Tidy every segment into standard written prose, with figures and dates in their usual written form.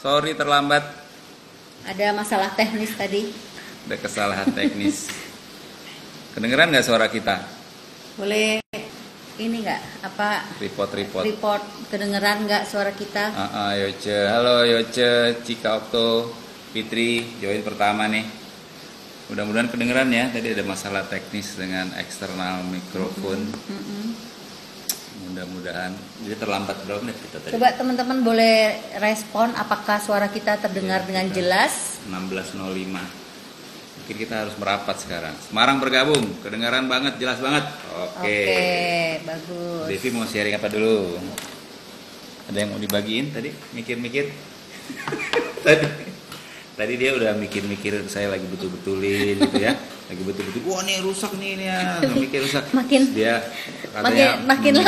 Sorry terlambat. Ada masalah teknis tadi. Ada kesalahan teknis. Kedengeran nggak suara kita? Boleh ini nggak apa? Report kedengeran nggak suara kita? Yoce, halo Yoce, Cika Okto, Fitri, join pertama nih. Mudah-mudahan kedengeran ya. Tadi ada masalah teknis dengan eksternal mikrofon. Mudah-mudahan. Jadi terlambat berapa menit kita tadi? Coba teman-teman boleh respon apakah suara kita terdengar dengan jelas? 16.05. Mungkin kita harus merapat sekarang. Semarang bergabung, kedengaran banget, jelas banget. Oke, bagus. Devi mau sharing apa dulu? Ada yang mau dibagiin tadi? Mikir-mikir? Tadi dia udah mikir-mikir, saya lagi betul-betulin gitu ya. Lagi betul-betul, wah nih rusak nih ya, nggak mikir rusak. Dia makin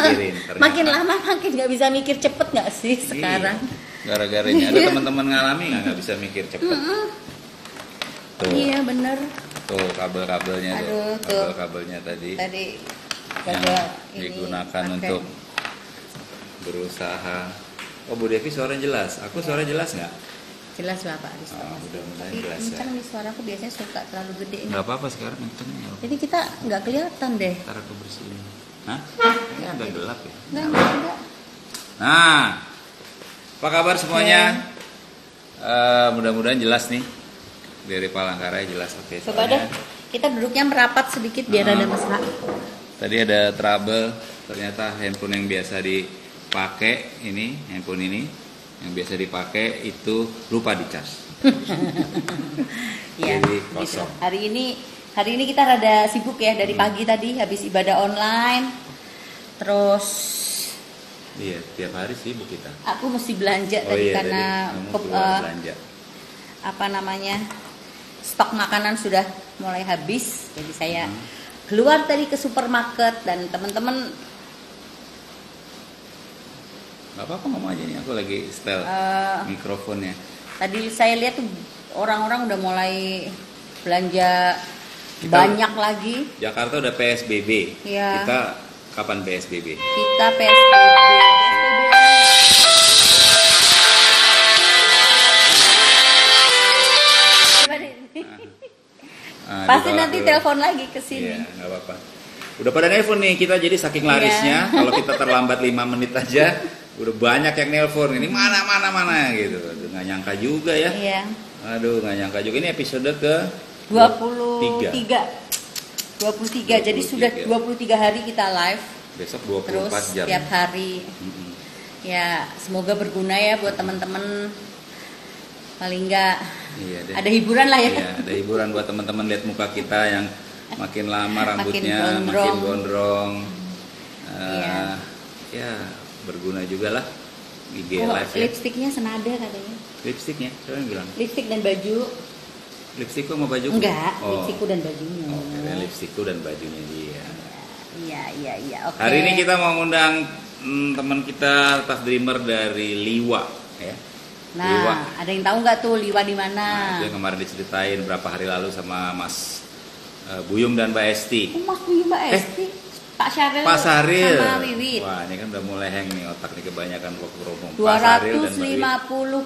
lama makin nggak bisa mikir cepet nggak sih sekarang? Gara-garanya ada teman-teman ngalami nggak bisa mikir cepet. Tuh. Iya bener. Tuh kabel-kabelnya tuh. Kabel-kabelnya tadi yang digunakan untuk berusaha. Oh Bu Devi suaranya jelas. Aku suara jelas nggak? Jelas lah Pak Aristo. Mudah-mudahan jelas ya. Kencang nih suaraku biasanya suka terlalu gede ini. Nggak apa-apa sekarang kenceng. Jadi kita nggak kelihatan deh. Ntar aku bersihin. Hah? Ini agak gelap ya? Enggak. Nah, apa kabar semuanya? Mudah-mudahan jelas nih. Dari Palangkaraya jelas. Oke. Coba deh, kita duduknya merapat sedikit biar ada mesra. Tadi ada trouble. Ternyata handphone yang biasa dipakai ini, handphone ini yang biasa dipakai itu lupa dicas. Ya, jadi kosong. Gitu. Hari ini kita rada sibuk ya dari pagi tadi habis ibadah online. Terus iya, tiap hari sibuk kita. Aku mesti belanja tadi karena belanja. Apa namanya? Stok makanan sudah mulai habis. Jadi saya keluar tadi ke supermarket dan teman-teman Gak apa-apa ngomong aja nih, aku lagi setel mikrofonnya. Tadi saya lihat tuh orang-orang udah mulai belanja banyak lagi. Jakarta udah PSBB. Ya. Kita kapan PSBB? Kita PSBB. Pasti nanti telepon lagi ke sini. Iya, nggak apa-apa. Udah pada nelpon nih kita, jadi saking larisnya kalau kita terlambat 5 menit aja udah banyak yang nelpon. Ini mana gitu. Nggak nyangka juga ya. Iya. Aduh, nggak nyangka juga. Ini episode ke 23. Jadi sudah 23 hari kita live. Besok 24 terus jam. Setiap hari. Ya, semoga berguna ya buat teman-teman. Paling nggak ada hiburan lah ya. Iya, ada hiburan buat teman-teman lihat muka kita yang makin lama rambutnya makin gondrong. Ya, berguna juga lah. IG live ya. Lipstiknya senada katanya. Lipstiknya? Siapa yang bilang? Lipstik dan baju. Lipstikku sama baju? Enggak, lipstikku dan bajunya. Oh, lipstikku dan bajunya dia. Iya, oke. Hari ini kita mau ngundang teman kita Tough Dreamer dari Liwa ya. Nah, Liwa. ada yang tahu nggak tuh Liwa di mana? Nah, itu yang kemarin diceritain berapa hari lalu sama Mas Buyung dan Mbak Esti. Oh, Mas Buyung Mbak Esti. Pak Syaril sama Wiwit. Wah, ini kan udah mulai hang nih otak nih, kebanyakan work from home. 250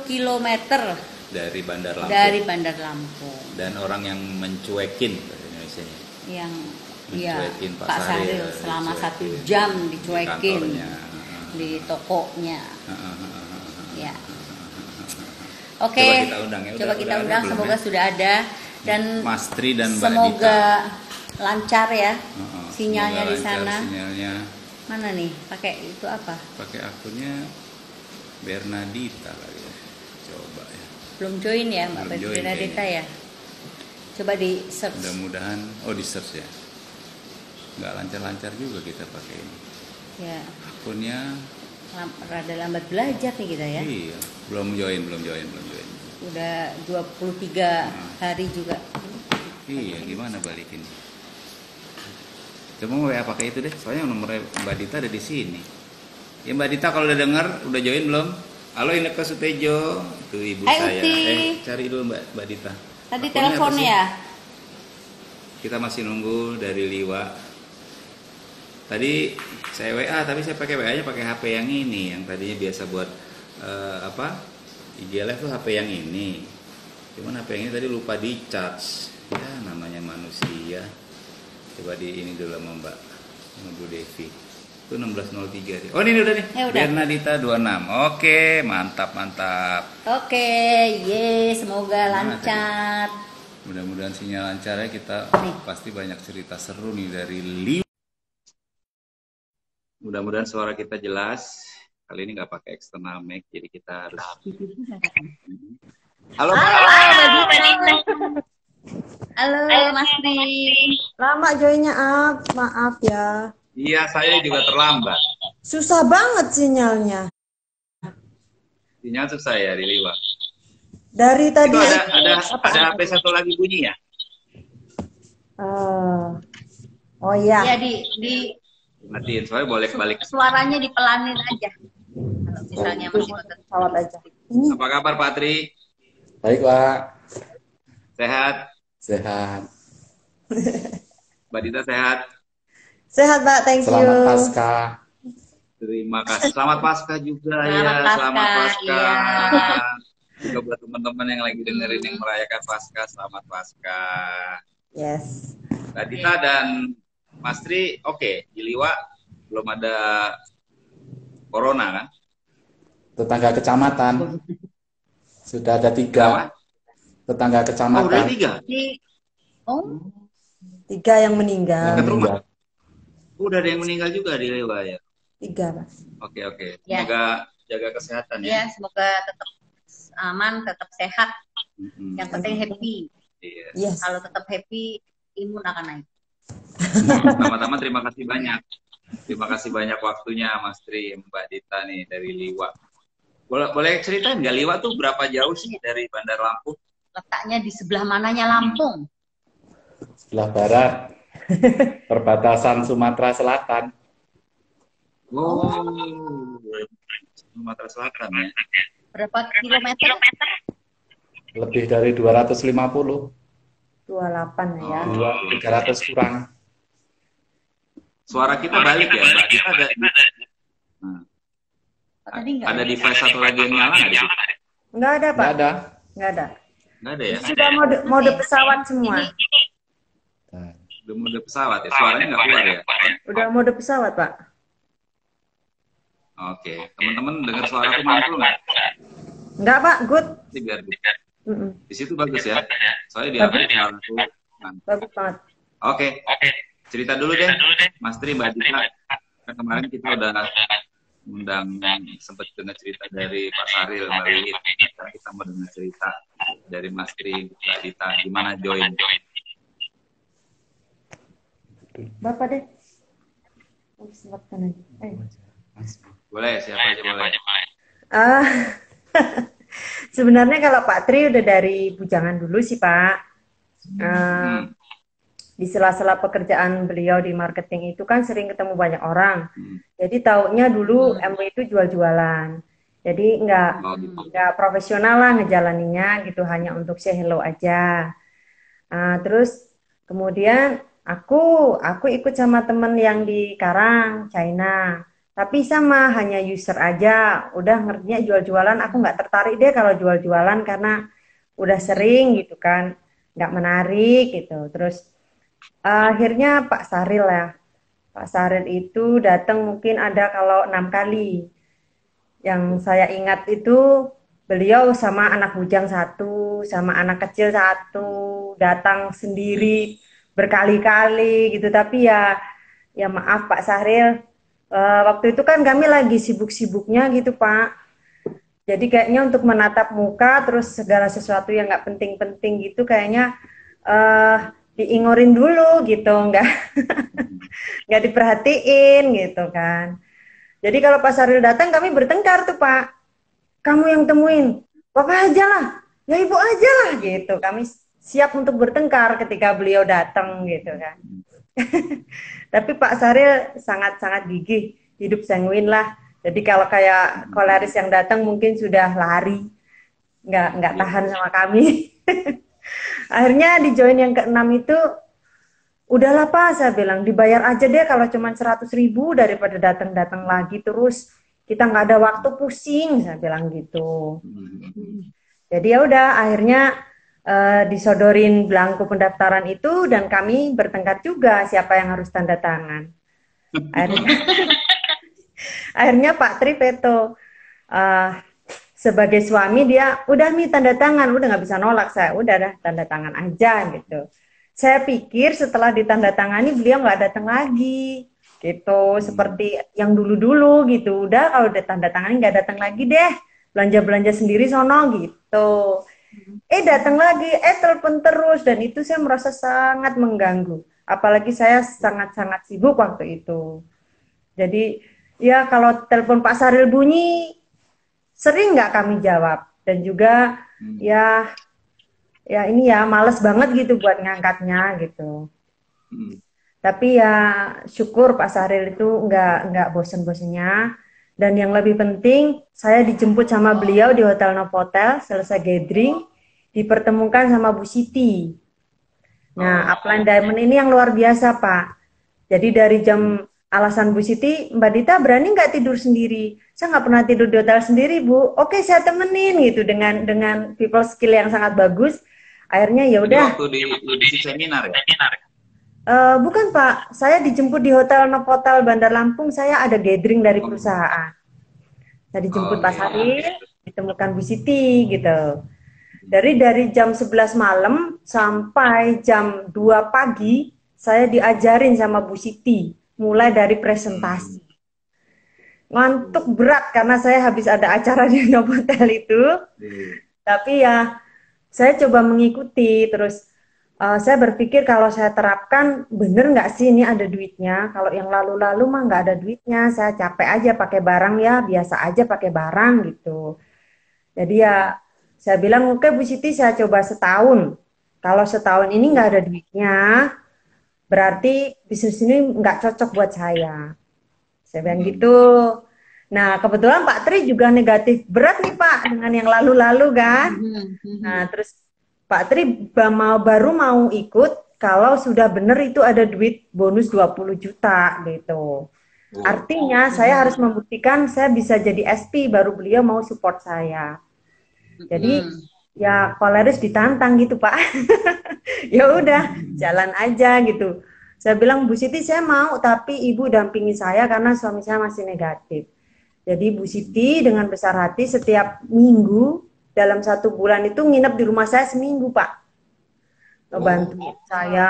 km dari Bandar Lampung. Dan orang yang mencuekin bahasa Indonesianya. Yang mencuekin Pak Syaril selama 1 jam dicuekin di tokonya. Ya. Oke. Coba kita undang. Semoga sudah ada dan Mas Tri dan Mbak semoga Dita. Lancar ya. Sinyalnya di sana. Sinyalnya. Mana nih? Pakai itu apa? Pakai akunnya Bernadita kali ya. Coba ya. Belum join ya Mbak Bernadita ya? Coba di search. Mudah-mudahan di search ya. Nggak lancar-lancar juga kita pakai ini. Ya. Akunnya rada lambat belajar nih kita ya. Iya, belum join. Udah 23 hari juga. Iya, gimana balikin? Coba WA pakai itu deh, soalnya nomor Mbak Dita ada di sini. Ya Mbak Dita kalau udah dengar, udah join belum? Halo Ineke Sutejo, itu ibu saya. Cari dulu Mbak Dita. Tadi telepon ya? Kita masih nunggu dari Liwa. Tadi saya WA, tapi saya pakai WA-nya pakai HP yang ini, yang tadinya biasa buat IG Live tuh HP yang ini. Cuman HP yang ini tadi lupa di charge. Ya namanya manusia. Coba di ini dulu sama Bu Devi. Itu 1603 sih. Oh ini udah nih. Ya, udah. Bernadita 26. Oke, mantap. Oke, semoga lancar. Mudah-mudahan sinyal lancar ya, kita pasti banyak cerita seru nih dari Liwa. Mudah-mudahan suara kita jelas. Kali ini nggak pakai external mic, jadi kita harus. Halo, Halo Mas Tri. Lama joinnya, maaf ya. Iya, saya juga terlambat. Susah banget sinyalnya. Sinyal susah ya di Liwa. Dari tadi. Itu ada HP satu lagi bunyi ya? Oh iya. Ya di Matiin, soalnya bolak-balik. suaranya dipelanin aja. Kalau misalnya masih Pesawat aja. Ini Apa kabar Pak Tri? Baik, Pak. Sehat? Sehat. Mbak Dita sehat? sehat, Pak. Thank you. Selamat Pasca. Terima kasih. Selamat Pasca juga Selamat ya. Paskah, Selamat Pasca. iya. Juga buat teman-teman yang lagi dengerin yang merayakan Pasca, selamat Pasca. Yes. Mbak Dita dan Mas Tri, oke, di Liwa belum ada corona kan? Tetangga kecamatan. Sudah ada 3. Kenapa? Tetangga Oh, kecamatan. udah 3? Oh, 3 yang meninggal. Dekat rumah? Meninggal. Udah ada yang meninggal juga di Liwa ya? 3, Pak. Oke. Ya. Semoga jaga kesehatan ya ya. semoga tetap aman, tetap sehat. Mm-mm. Yang penting happy. Iya. Yes. Kalau tetap happy, imun akan naik. Pertama-tama terima kasih banyak. Terima kasih banyak waktunya Mas Tri, Mbak Dita nih dari Liwa. Boleh ceritain nggak Liwa tuh berapa jauh sih dari Bandar Lampung? Letaknya di sebelah mananya Lampung? Sebelah barat. Perbatasan Sumatera Selatan. Oh, Sumatera Selatan ya. Berapa kilometer? Lebih dari 250. 28 ya. 300 kurang. Suara kita balik ya, Mbak Dita ada. Nah, Tadi enggak? ada device satu lagi yang nyala nggak di situ? Enggak ada, Pak. Nggak ada. Enggak ada. Nggak ada ya? Sudah mode pesawat semua. Nah, Udah mode pesawat ya, suaranya nggak keluar ya? Udah mode pesawat, Pak. Oke, teman-teman dengar suara aku mantul nggak? Enggak, Pak. Good. Ini biar Mm-mm. di situ bagus ya. Soalnya di HP suara aku mantul. Bagus banget. Oke, cerita dulu deh, Mas Tri, Mbak Dita. Kan kemarin kita udah undang sempat dengar cerita dari Pak Saril, Mbak Wiwit. Sekarang kita mau dengar cerita dari Mas Tri, Mbak Dita. Gimana join? Bapak deh. Sempatkan aja. Boleh, siapa aja boleh. Ah, sebenarnya kalau Pak Tri udah dari bujangan dulu sih, Pak. Di sela-sela pekerjaan beliau di marketing itu kan sering ketemu banyak orang. Jadi taunya dulu MW itu jual-jualan. Jadi nggak profesional lah ngejalaninnya gitu, hanya untuk say hello aja. Terus kemudian aku ikut sama temen yang di Karang, China. Tapi sama, hanya user aja. Udah ngertinya jual-jualan, aku nggak tertarik deh kalau jual-jualan karena udah sering gitu kan, nggak menarik gitu. Terus akhirnya Pak Saril ya. Pak Saril itu datang mungkin ada kalau 6 kali. Yang saya ingat itu beliau sama anak bujang 1, sama anak kecil 1, datang sendiri berkali-kali gitu. Tapi ya maaf Pak Saril, waktu itu kan kami lagi sibuk-sibuknya gitu Pak. Jadi kayaknya untuk menatap muka terus segala sesuatu yang nggak penting-penting gitu kayaknya diingorin dulu gitu, nggak diperhatiin gitu kan. Jadi kalau Pak Saril datang kami bertengkar tuh Pak. Kamu yang temuin, Bapak aja lah, ya Ibu aja lah gitu. Kami siap untuk bertengkar ketika beliau datang gitu kan. Tapi Pak Saril sangat-sangat gigih, hidup sanguin lah. Jadi kalau kayak koleris yang datang mungkin sudah lari, nggak tahan sama kami. Akhirnya di join yang ke-6 itu, udahlah Pak, saya bilang dibayar aja deh kalau cuma 100.000 daripada datang-datang lagi terus. kita nggak ada waktu, pusing, saya bilang gitu. Jadi ya udah, akhirnya disodorin belangko pendaftaran itu dan kami bertengkar juga siapa yang harus tanda tangan. Akhirnya Pak Tri veto. Sebagai suami dia udah Mi tanda tangan, udah nggak bisa nolak, saya udah dah tanda tangan aja gitu. Saya pikir setelah ditandatangani beliau nggak datang lagi gitu, seperti yang dulu-dulu gitu. Udah kalau udah tanda tangan nggak datang lagi deh, belanja-belanja sendiri sono gitu. Datang lagi, telepon terus, dan itu saya merasa sangat mengganggu. Apalagi saya sangat-sangat sibuk waktu itu. Jadi ya kalau telepon Pak Saril bunyi, sering nggak kami jawab. Dan juga ya ini ya males banget gitu buat ngangkatnya gitu. Tapi ya syukur Pak Saril itu nggak bosen-bosennya. Dan yang lebih penting, saya dijemput sama beliau di Hotel Novotel, selesai gathering, dipertemukan sama Bu Siti. Nah, Upline Diamond ini yang luar biasa, Pak. Jadi dari jam alasan Bu Siti, Mbak Dita berani nggak tidur sendiri? Saya nggak pernah tidur di hotel sendiri, Bu. Oke, saya temenin gitu dengan people skill yang sangat bagus. Akhirnya ya udah. Waktu di seminar ya? Bukan Pak, saya dijemput di Hotel Novotel Bandar Lampung, saya ada gathering dari perusahaan. Saya dijemput Pak Saril, ditemukan Bu Siti gitu. Dari jam 11 malam sampai jam 2 pagi, saya diajarin sama Bu Siti, mulai dari presentasi. Ngantuk berat karena saya habis ada acara di Novotel itu. Tapi ya, saya coba mengikuti, terus saya berpikir kalau saya terapkan, bener nggak sih ini ada duitnya? Kalau yang lalu-lalu mah nggak ada duitnya, saya capek aja pakai barang ya, biasa aja pakai barang gitu. Jadi ya, saya bilang oke Bu Siti, saya coba setahun. Kalau setahun ini nggak ada duitnya, berarti bisnis ini nggak cocok buat saya. Saya bilang gitu. Nah, kebetulan Pak Tri juga negatif berat nih Pak, dengan yang lalu-lalu kan. Nah, terus Pak Tri baru mau ikut kalau sudah benar itu ada duit bonus 20 juta gitu. Artinya saya harus membuktikan saya bisa jadi SP baru beliau mau support saya. Jadi ya koleris ditantang gitu Pak. Ya udah, jalan aja gitu. Saya bilang Bu Siti saya mau, tapi Ibu dampingi saya karena suami saya masih negatif. Jadi Bu Siti dengan besar hati setiap minggu dalam 1 bulan itu nginep di rumah saya seminggu, Pak. Bantu saya,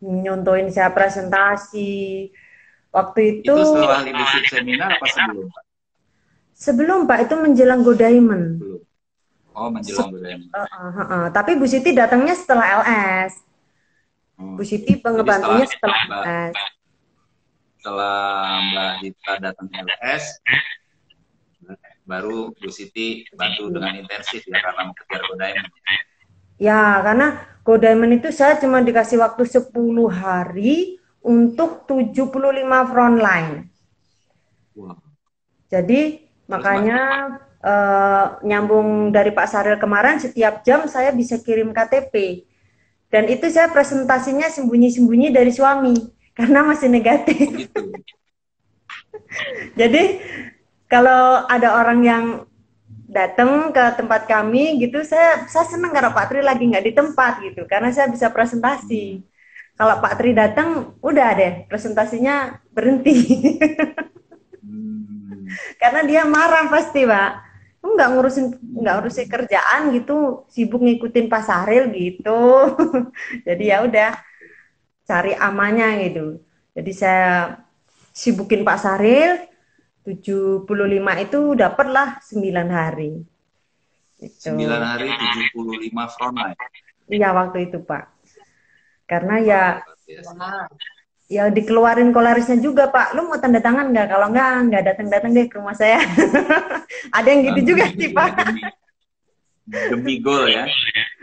nyontoin saya presentasi. Waktu itu setelah leadership seminar apa sebelum, Pak? Sebelum, Pak, itu menjelang Go Diamond. Menjelang Go Diamond. Tapi Bu Siti datangnya setelah LS. Bu Siti pengebantunya setelah LS. Setelah Mbak Dita datang LS, baru Bu Siti bantu dengan intensif ya karena mengejar Go Diamond. Ya, karena Go Diamond itu saya cuma dikasih waktu 10 hari untuk 75 frontline. Jadi makanya nyambung dari Pak Saril kemarin, setiap jam saya bisa kirim KTP. Dan itu saya presentasinya sembunyi-sembunyi dari suami karena masih negatif. Jadi kalau ada orang yang datang ke tempat kami gitu, saya senang karena Pak Tri lagi nggak di tempat gitu, karena saya bisa presentasi. Kalau Pak Tri datang, udah deh presentasinya berhenti. Karena dia marah pasti Pak, nggak ngurusin kerjaan gitu, sibuk ngikutin Pak Saril gitu. Jadi ya udah cari amannya gitu. Jadi saya sibukin Pak Saril, 75 itu dapatlah 9 hari. Gitu. 9 hari 75 frontline. Iya waktu itu Pak. Karena ya dikeluarin kolerisnya juga Pak. Lu mau tanda tangan nggak? Kalau nggak datang-datang deh ke rumah saya. Ada yang gitu juga sih Pak. Demi goal ya.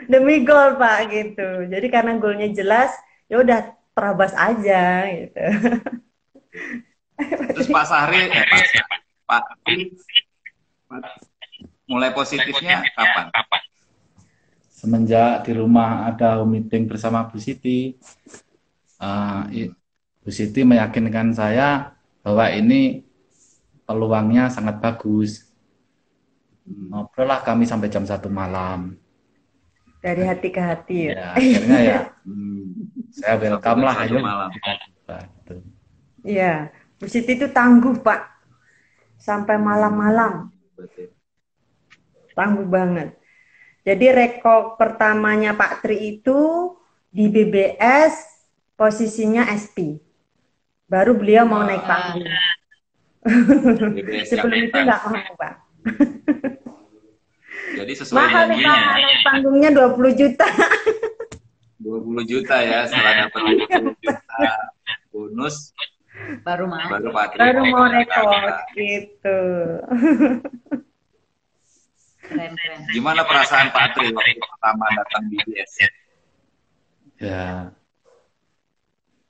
Demi goal Pak gitu. Jadi karena goalnya jelas, ya udah terabas aja gitu. Terus Pak Saril, Pak mulai positifnya kapan? Semenjak di rumah ada meeting bersama Bu Siti, Bu Siti meyakinkan saya bahwa ini peluangnya sangat bagus. Ngobrol lah kami sampai jam 1 malam. Dari hati ke hati ya. Ya, akhirnya ya saya welcome lah, Satu ayo malam. kita coba gitu. Iya, Bu Siti itu tangguh Pak, sampai malam-malam, Betul. tangguh banget. Jadi rekor pertamanya Pak Tri itu di BBS posisinya SP. Baru beliau mau naik panggung. BBS Sebelum itu Jakarta. nggak mau Pak. Jadi sesuai Mahal nih janjinya Pak, ya. naik panggungnya 20 juta. 20 juta ya, setelah dapat 20 juta bonus Baru mau. baru Pak Tri Baru mau naik rekor Jakarta. gitu. Keren. Gimana perasaan Pak Tri waktu pertama datang di BBS? Ya,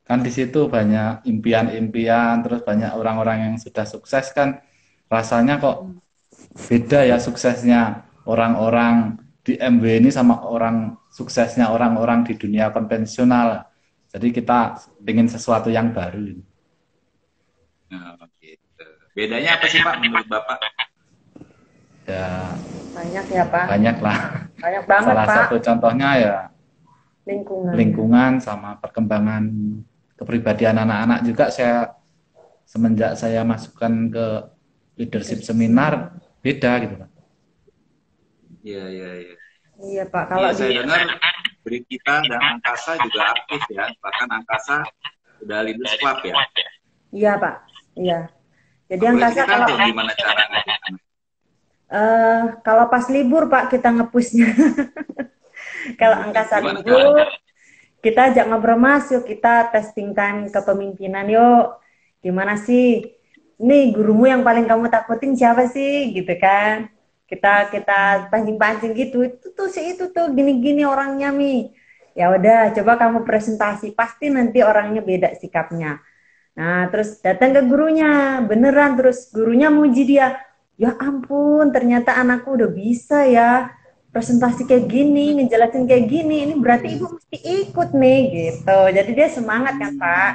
kan di situ banyak impian-impian, terus banyak orang-orang yang sudah sukses kan, rasanya kok beda ya suksesnya orang-orang di MW ini sama orang suksesnya orang-orang di dunia konvensional. Jadi kita ingin sesuatu yang baru. Nah, gitu. Bedanya apa sih Pak menurut Bapak? Ya, Banyak ya Pak, banyak lah. banyak banget Salah Pak. satu contohnya ya lingkungan sama perkembangan kepribadian anak-anak juga. Semenjak saya masukkan ke leadership seminar beda gitu Pak. Iya. Iya Pak, kalau Iya, saya dengar Brigita dan Angkasa juga aktif ya. Bahkan Angkasa udah leaders club ya. Iya Pak, iya. Jadi Boleh Angkasa cerita kalau dong gimana caranya? kalau pas libur Pak kita ngepusnya. Kalau Angkasa Gimana libur, kita ajak ngobrol Mas, yuk kita testing time kepemimpinan yuk. Gimana sih? Nih gurumu yang paling kamu takutin siapa sih? Gitu kan. Kita pancing-pancing gitu. Itu tuh gini-gini orangnya Mi. Ya udah, coba kamu presentasi, pasti nanti orangnya beda sikapnya. Nah, terus datang ke gurunya, beneran terus gurunya muji dia. Ya ampun, ternyata anakku udah bisa ya presentasi kayak gini, ngejelasin kayak gini. Ini berarti ibu mesti ikut nih gitu. Jadi dia semangat kan Pak.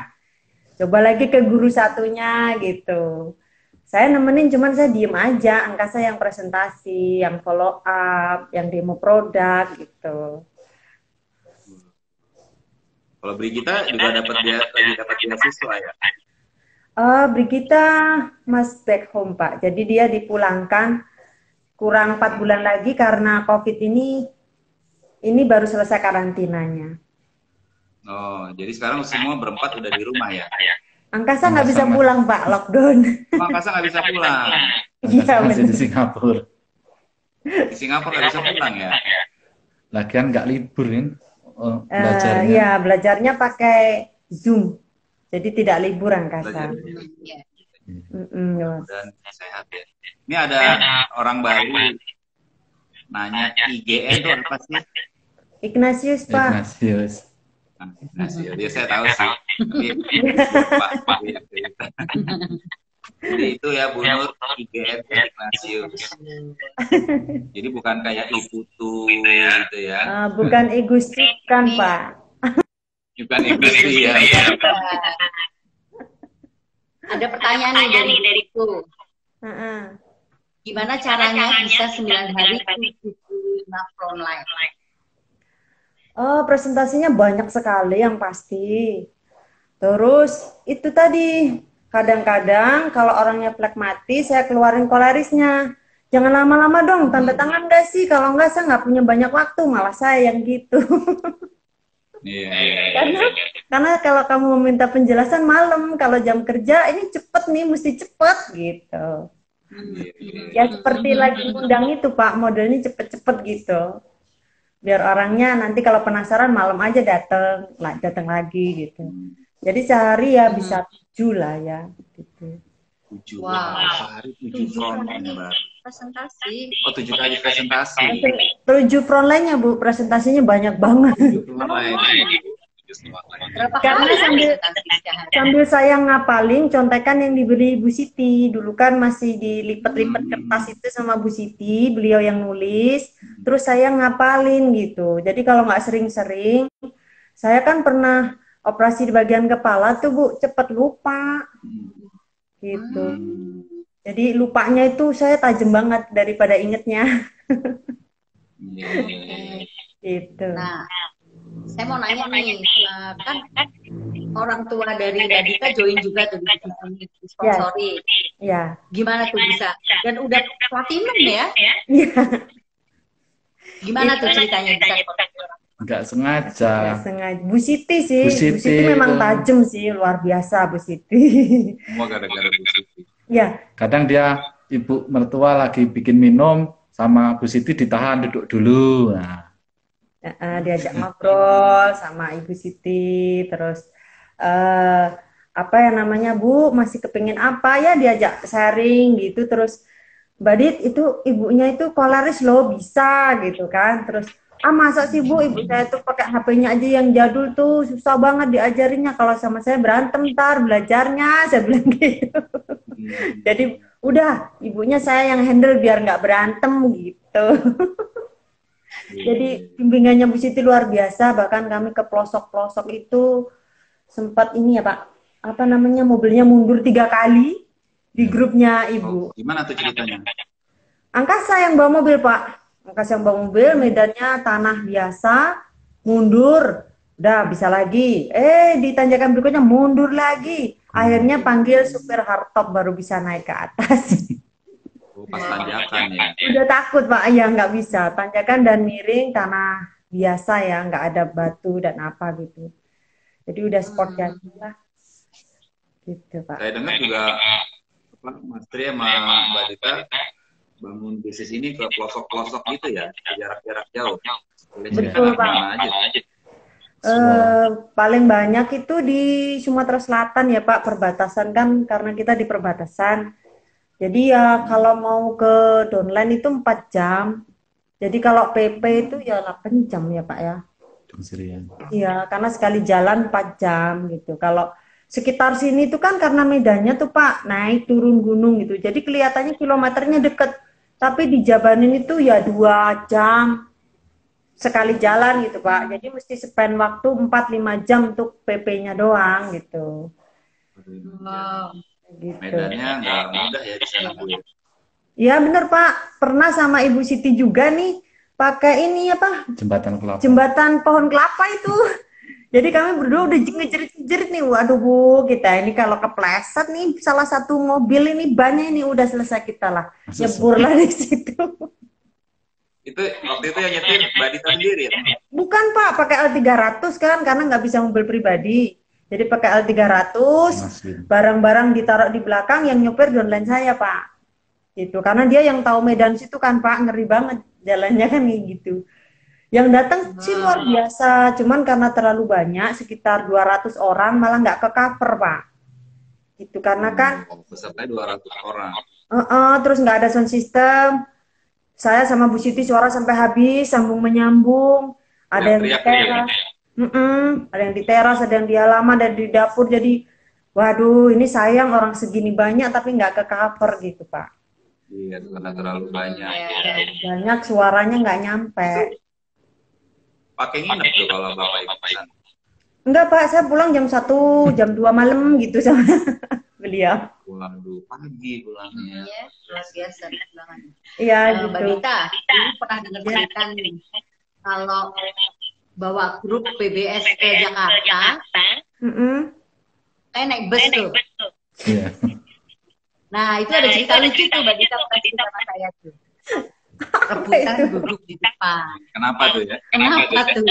Coba lagi ke guru satunya gitu. Saya nemenin, cuman saya diem aja. Angkasa yang presentasi, yang follow up, yang demo produk gitu. Kalau Brigita juga dapat beasiswa ya. Brigita mas back home Pak. Jadi dia dipulangkan kurang 4 bulan lagi karena COVID ini baru selesai karantinanya. Oh, jadi sekarang semua berempat udah di rumah ya? Angkasa nggak bisa pulang Pak, lockdown. Oh, Angkasa nggak bisa pulang. Iya Masih di benar. Singapura. Di Singapura nggak bisa pulang ya? Lagian nggak libur kan belajarnya. Iya, belajarnya pakai Zoom. Jadi tidak libur Angkasa. Belajar. Ya. Dan sehat ya. Ini ada orang baru nanya IGN itu apa sih? Ignatius Pak. Ignatius. Nah, dia saya tahu sih. Pak yang cerita. Jadi itu ya Bu Nur, IGN Ignatius. Jadi bukan kayak Iputu gitu ya. Bukan Igustik kan Pak. Bukan Igusti ya. Ada pertanyaan nih dariku. Gimana caranya bisa 9 hari 75 frontline? Presentasinya banyak sekali yang pasti. Terus itu tadi, kadang-kadang kalau orangnya flekmatis, saya keluarin kolerisnya. Jangan lama-lama dong, tanda tangan nggak sih? Kalau nggak, saya nggak punya banyak waktu, malah saya yang gitu. Iya. Karena kalau kamu meminta penjelasan malam, kalau jam kerja ini cepet nih, mesti cepet gitu. Ya seperti lagi undang itu Pak, modelnya cepet-cepet gitu. Biar orangnya nanti kalau penasaran malam aja datang lagi gitu. Jadi sehari ya bisa 7 lah ya. Gitu. 7 Wow. sehari 7 frontline baru. Presentasi. Oh 7 kali presentasi. 7 frontline-nya Bu, presentasinya banyak banget. 7 frontline. Berapa Karena kali sambil- presentasi sehari? Sambil saya ngapalin contekan yang diberi Bu Siti. Dulu kan masih dilipet-lipet kertas itu sama Bu Siti, beliau yang nulis. Terus saya ngapalin gitu. Jadi kalau nggak sering-sering, saya kan pernah operasi di bagian kepala tuh Bu, cepet lupa. Gitu. Jadi lupanya itu saya tajam banget daripada ingetnya. Gitu. Nah, saya mau nanya nih, kan orang tua dari Mbak Dita join juga tuh di sini, disponsori. Ya. Gimana tuh bisa? Dan udah platinum ya? Iya. Gimana tuh ceritanya bisa? Nggak sengaja. Nggak sengaja. Bu Siti sih. Bu Siti memang itu. tajam sih, luar biasa Bu Siti. Semua gara-gara Bu Siti. Ya. Kadang dia ibu mertua lagi bikin minum sama Bu Siti ditahan duduk dulu. Nah. Diajak ngobrol sama Ibu Siti, terus apa ya namanya, Bu, masih kepingin apa ya, diajak sharing gitu. Terus Mbak Dit itu ibunya itu polaris loh, bisa gitu kan. Terus masa sih Bu, ibu saya tuh pakai HP-nya aja yang jadul tuh, susah banget diajarinnya, kalau sama saya berantem ntar belajarnya, saya bilang gitu. Jadi udah ibunya saya yang handle biar nggak berantem gitu. Jadi bimbingannya Bu Siti luar biasa, bahkan kami ke pelosok-pelosok itu sempat ini ya Pak, apa namanya, mobilnya mundur 3 kali di grupnya Ibu. Gimana tuh ceritanya? Angkasa yang bawa mobil Pak, Angkasa yang bawa mobil, medannya tanah biasa, mundur, udah bisa lagi. Di tanjakan berikutnya mundur lagi. Akhirnya panggil supir hardtop baru bisa naik ke atas. Pas tanjakan ya. Udah takut Pak, ya nggak bisa. Tanjakan dan miring, tanah biasa ya, nggak ada batu dan apa gitu. Jadi udah sport jadi lah. Gitu Pak. Saya dengar juga Mas Tri sama Mbak Dita bangun bisnis ini ke pelosok-pelosok gitu ya, ke jarak-jarak jauh. Boleh ceritakan kemana aja? Paling banyak itu di Sumatera Selatan ya Pak, perbatasan kan, karena kita di perbatasan. Jadi ya kalau mau ke downline itu 4 jam. Jadi kalau PP itu ya 8 jam ya Pak ya. Iya, karena sekali jalan 4 jam gitu. Kalau sekitar sini tuh kan karena medannya tuh Pak, naik turun gunung gitu. Jadi kelihatannya kilometernya deket. Tapi di Jabanin itu ya 2 jam sekali jalan gitu Pak. Jadi mesti spend waktu 4-5 jam untuk PP-nya doang gitu. Gitu. Medannya nggak mudah ya di sana Bu. Iya bener Pak, pernah sama Ibu Siti juga nih pakai ini apa? Jembatan kelapa. Jembatan pohon kelapa itu. Jadi kami berdua udah jerit-jerit nih, waduh Bu, kita ini kalau kepleset nih salah satu mobil ini bannya ini udah selesai kita lah, nyebur lah di situ. Itu waktu itu yang nyetir Mbak Dita sendiri ya? Bukan Pak, pakai L300 kan, karena nggak bisa mobil pribadi. Jadi pakai L300, barang-barang ditaruh di belakang, yang nyopir downline saya Pak. Gitu, karena dia yang tahu medan situ kan Pak, ngeri banget jalannya kan gitu. Yang datang sih luar biasa, cuman karena terlalu banyak, sekitar 200 orang, malah nggak ke cover Pak. Gitu, karena kan peserta 200 orang. Terus nggak ada sound system. Saya sama Bu Siti suara sampai habis, sambung menyambung. Ada yang di teras. Ada yang di teras, ada yang di halaman, ada di dapur. Jadi, waduh, ini sayang orang segini banyak tapi nggak ke cover gitu Pak. Iya, karena terlalu banyak. Banyak, suaranya nggak nyampe. Pakai nginep tuh kalau Bapak ikut pesan? Enggak Pak, saya pulang jam 1, jam 2 malam gitu sama beliau. Waduh, pagi pulangnya. Iya, luar biasa pulangannya. Iya, gitu. Mbak Dita, ini pernah dengar cerita nih, kalau bawa grup PBS ke Jakarta, saya naik bus tuh. Iya. Nah, itu ada cerita lucu tuh, Mbak Dita pernah cerita sama saya tuh. Rebutan duduk di depan. Kenapa tuh ya? Kenapa tuh?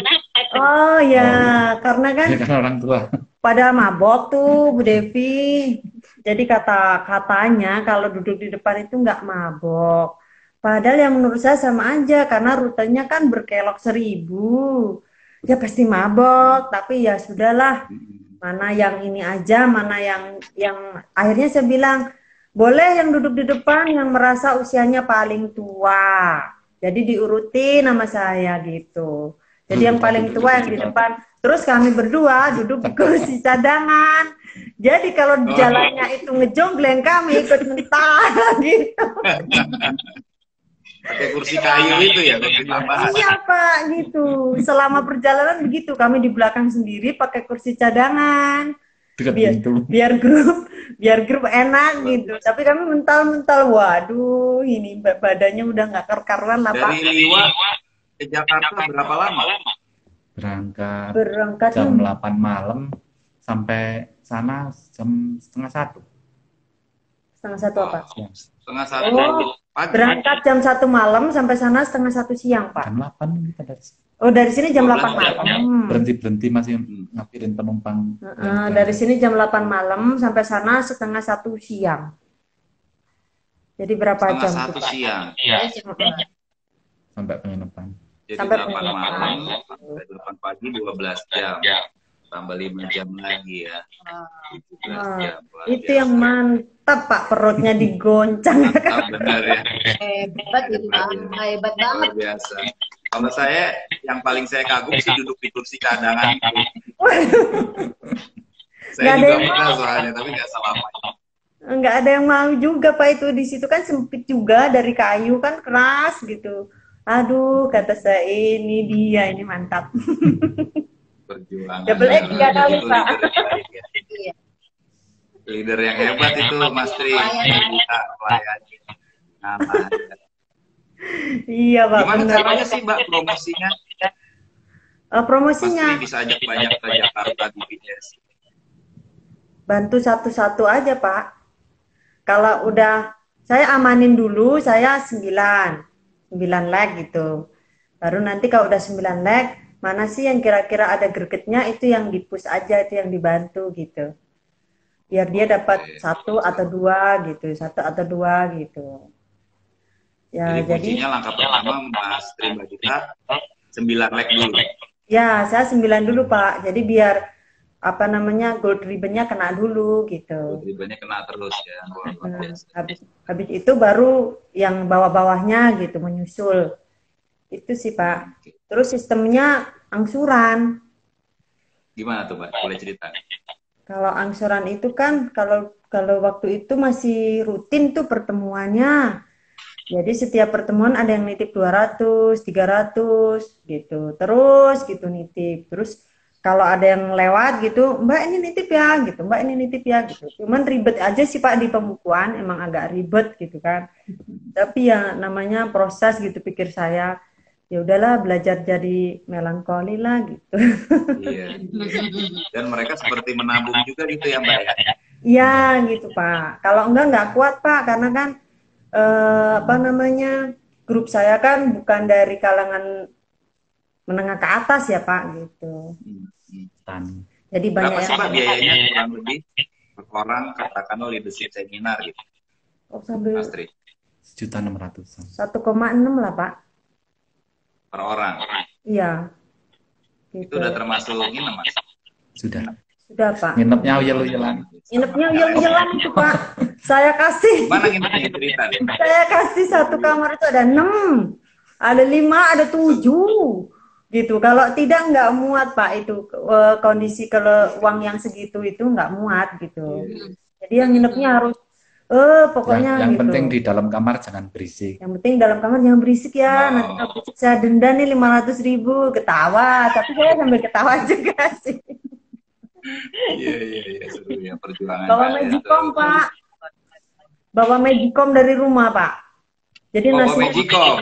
Oh ya, karena kan orang tua pada mabok tuh Bu Devi. Jadi katanya kalau duduk di depan itu nggak mabok. Padahal yang menurut saya sama aja, karena rutenya kan berkelok 1000. Ya pasti mabok, tapi ya sudahlah. Mana yang ini aja, mana yang akhirnya saya bilang, boleh yang duduk di depan yang merasa usianya paling tua. Jadi diurutin sama saya gitu. Jadi yang paling tua yang di depan. Terus kami berdua duduk di kursi cadangan. Jadi kalau jalannya itu ngejonggleng, kami ikut mental gitu. Pakai kursi kayu itu ya? Iya Pak, gitu. Selama perjalanan begitu. Kami di belakang sendiri pakai kursi cadangan. dekat biar pintu. biar grup enak gitu. Tapi kami mental-mental, waduh, ini badannya udah nggak karuan lah Pak. Dari Liwa ke Jakarta berapa lama? Berangkat Berangkatnya jam 8 malam sampai sana jam setengah 1. setengah 1 apa? Siang. Setengah 1 Oh, pagi. berangkat jam 1 malam sampai sana setengah 1 siang Pak. Jam 8 kita dari sini. Oh, dari sini jam 8 12 jam. malam. Berhenti masih ngapirin penumpang. Dari sini jam 8 malam sampai sana setengah 1 siang. Jadi berapa Setengah jam 1 tuh, Pak? siang. Sampai penginapan. Jadi Sampai 8 penginapan. malam sampai 8 pagi 12 jam. Tambah 5 jam lagi ya. 17 jam. Luar Itu biasa. yang mantap Pak, perutnya digoncang. Mantap, benar ya. Hebat itu Bang, hebat banget. Luar biasa. Kalau saya yang paling saya kagum sih duduk di kursi cadangan. Saya Nggak ada juga yang pernah soalnya, tapi nggak selama. Nggak ada yang mau juga Pak, itu di situ kan sempit juga, dari kayu kan keras gitu. Aduh, kata saya ini mantap. Perjuangan. Double X nggak tahu, Itu Pak. leader yang baik ya. Iya. Leader yang hebat itu Mas Tri. Bisa melayani. Ngalah. Iya Pak, Gimana benar. caranya sih Mbak promosinya? Mas Promosinya Tri bisa ajak banyak ke Jakarta di BTS. bantu satu-satu aja Pak. Kalau udah saya amanin dulu, saya 9 leg gitu. Baru nanti kalau udah 9 leg, mana sih yang kira-kira ada gregetnya, itu yang di-push aja, itu yang dibantu gitu. Biar dia dapat Oke. 1 atau 2 gitu, 1 atau 2 gitu. Ya, Jadi kuncinya langkah pertama Mas Tri Mbak Dita 9 leg dulu. ya saya 9 dulu Pak. Jadi biar apa namanya, gold ribbon-nya kena dulu gitu. Ribbonnya kena terus ya. Luar biasa. Habis itu baru yang bawah-bawahnya gitu menyusul. Itu sih Pak. Terus sistemnya angsuran. Gimana tuh Mbak? Boleh cerita? Kalau angsuran itu kan kalau waktu itu masih rutin tuh pertemuannya. Jadi setiap pertemuan ada yang nitip 200, 300 gitu. Terus gitu nitip. Terus kalau ada yang lewat gitu, Mbak ini nitip ya gitu, Mbak ini nitip ya gitu. Cuman ribet aja sih Pak di pembukuan, emang agak ribet gitu kan. Tapi ya namanya proses gitu, pikir saya. Ya udahlah, belajar jadi melankoli lah gitu. Iya. Dan mereka seperti menabung juga gitu ya Mbak ya? Iya gitu Pak. Kalau nggak kuat Pak, karena kan apa namanya, grup saya kan bukan dari kalangan menengah ke atas ya Pak gitu. Jadi banyak Berapa sih yang Mbak biayanya kurang lebih per orang, katakanlah leadership seminar gitu, sambil Mas Tri? 1.600.000. 1,6 lah Pak. Per orang. Iya. Itu Gitu. udah termasuk nginep Mas? Sudah. Sudah Pak. Nginepnya uyel-uyelan. Nginepnya uyel-uyelan itu Pak. Saya kasih. Mana nginepnya cerita deh? Saya kasih satu kamar itu ada 6, ada 5, ada 7 gitu. Kalau tidak nggak muat Pak, itu kondisi kalau uang yang segitu itu nggak muat gitu. Jadi yang nginepnya harus pokoknya Yang gitu. penting di dalam kamar jangan berisik. Yang penting dalam kamar jangan berisik ya. Nanti kalau berisik saya denda nih 500.000, ketawa. Tapi saya sambil ketawa juga sih. Iya, seru ya perjuangan. Bawa magicom Pak. Bawa magicom dari rumah Pak. Jadi Bawa nasi magicom.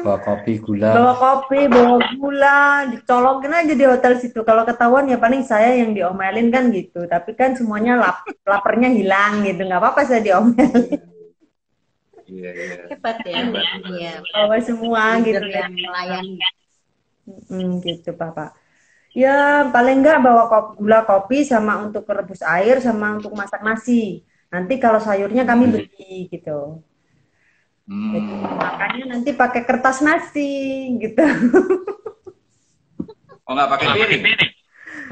Bawa kopi, gula. bawa kopi, bawa gula, dicolokin aja di hotel situ. Kalau ketahuan ya paling saya yang diomelin kan gitu. Tapi kan semuanya laparnya hilang gitu. Nggak apa-apa saya diomelin. Iya. Hebat ya. Iya. Bawa semua gitu Leader ya. yang melayani. Gitu Pak. Ya paling nggak bawa gula kopi sama untuk rebus air sama untuk masak nasi. Nanti kalau sayurnya kami beli gitu. Jadi, makanya nanti pakai kertas nasi gitu. Oh nggak pakai piring?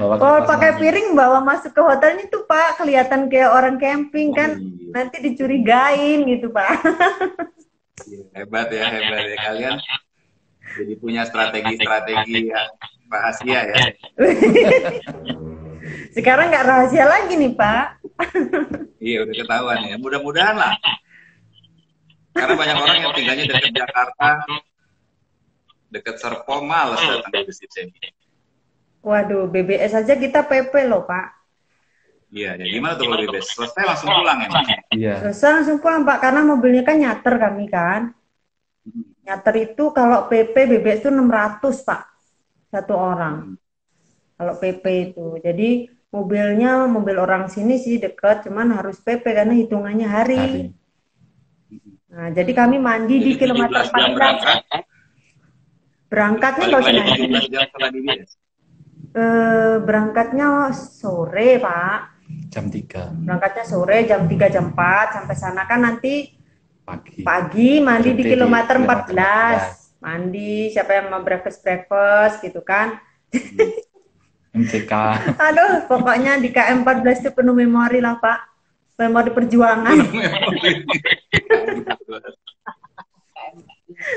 Bawa Oh kertas pakai nasi. piring bawa masuk ke hotelnya tuh Pak, kelihatan kayak orang camping kan. Iya. Nanti dicurigain gitu Pak. Hebat ya kalian. Jadi punya strategi yang rahasia ya. Sekarang nggak rahasia lagi nih Pak. Iya udah ketahuan ya. Mudah-mudahan lah. Karena banyak orang yang tinggalnya dekat Jakarta, dekat Serpong, males datang ke leadership seminar. Waduh, BBS aja kita PP loh Pak. Iya, ya gimana tuh kalau bebas? Selesai langsung pulang ya, Mas? Iya. Selesai langsung pulang Pak, karena mobilnya kan nyater kami kan. Nyater itu kalau PP BBS itu 600 Pak, satu orang. Kalau PP itu. Jadi mobilnya mobil orang sini sih deket, cuman harus PP karena hitungannya hari. Nah, jadi kami mandi di Jadi kilometer 17 jam 14. berangkat, Berangkatnya balik nggak usah lagi naik. 17 jam setelah BBS. Berangkatnya sore Pak. Jam 3 Berangkatnya sore jam 3 jam 4 sampai sana kan nanti pagi. pagi mandi di Berhenti di kilometer kilometer 14. Mandi siapa yang mau breakfast gitu kan. MTK. Aduh, pokoknya di KM 14 itu penuh memori lah Pak. Memori perjuangan.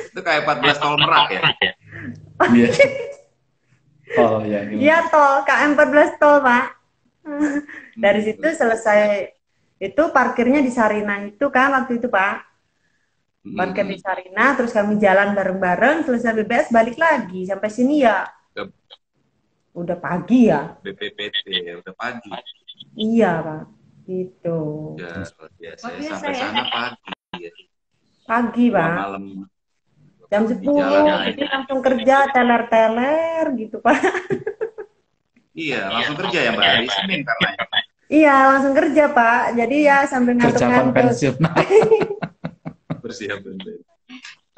Itu kayak 14 tol Merak ya? Iya. Oh ya. Iya tol, KM 14 tol Pak. Dari situ selesai itu parkirnya di Sarina itu kan waktu itu Pak. Parkir di Sarina, terus kami jalan bareng-bareng, selesai BBS balik lagi sampai sini ya. Udah pagi ya. BPPT udah pagi. Iya Pak, gitu. Ya, biasa. Sampai sana pagi. Ya. Pagi Pak. Malam. Jam 10, jadi langsung kerja teler-teler gitu Pak. Iya, langsung kerja ya Mbak, hari Senin karena. Iya, langsung kerja Pak. Jadi ya sambil Kerja ngantuk-ngantuk. konvensional. Bersiap bener.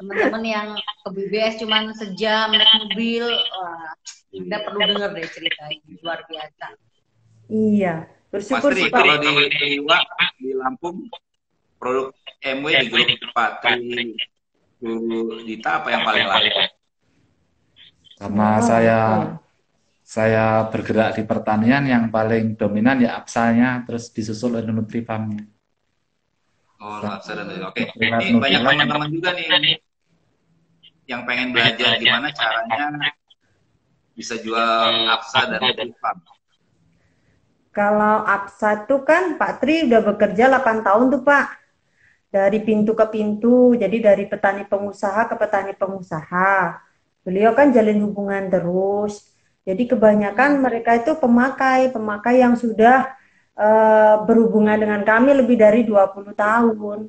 Teman-teman yang ke BBS cuma sejam naik mobil, wah, Anda perlu dengar deh cerita ini, luar biasa. Iya, Mas bersyukur Tri, sih Pak. kalau di Iwa, di Lampung, produk MW di grup Pak Tri, Bu Dita apa yang paling laku? Karena saya bergerak di pertanian, yang paling dominan ya Apsanya, terus disusul oleh Nutrifarmnya. Oh, Apsa dan oke. Ini banyak teman-teman juga nih yang pengen belajar gimana caranya bisa jual Apsa dan Nutrifarm. Kalau Apsa itu kan Pak Tri udah bekerja 8 tahun tuh Pak. Dari pintu ke pintu, jadi dari petani pengusaha ke petani pengusaha. Beliau kan jalin hubungan terus. Jadi kebanyakan mereka itu pemakai yang sudah berhubungan dengan kami lebih dari 20 tahun.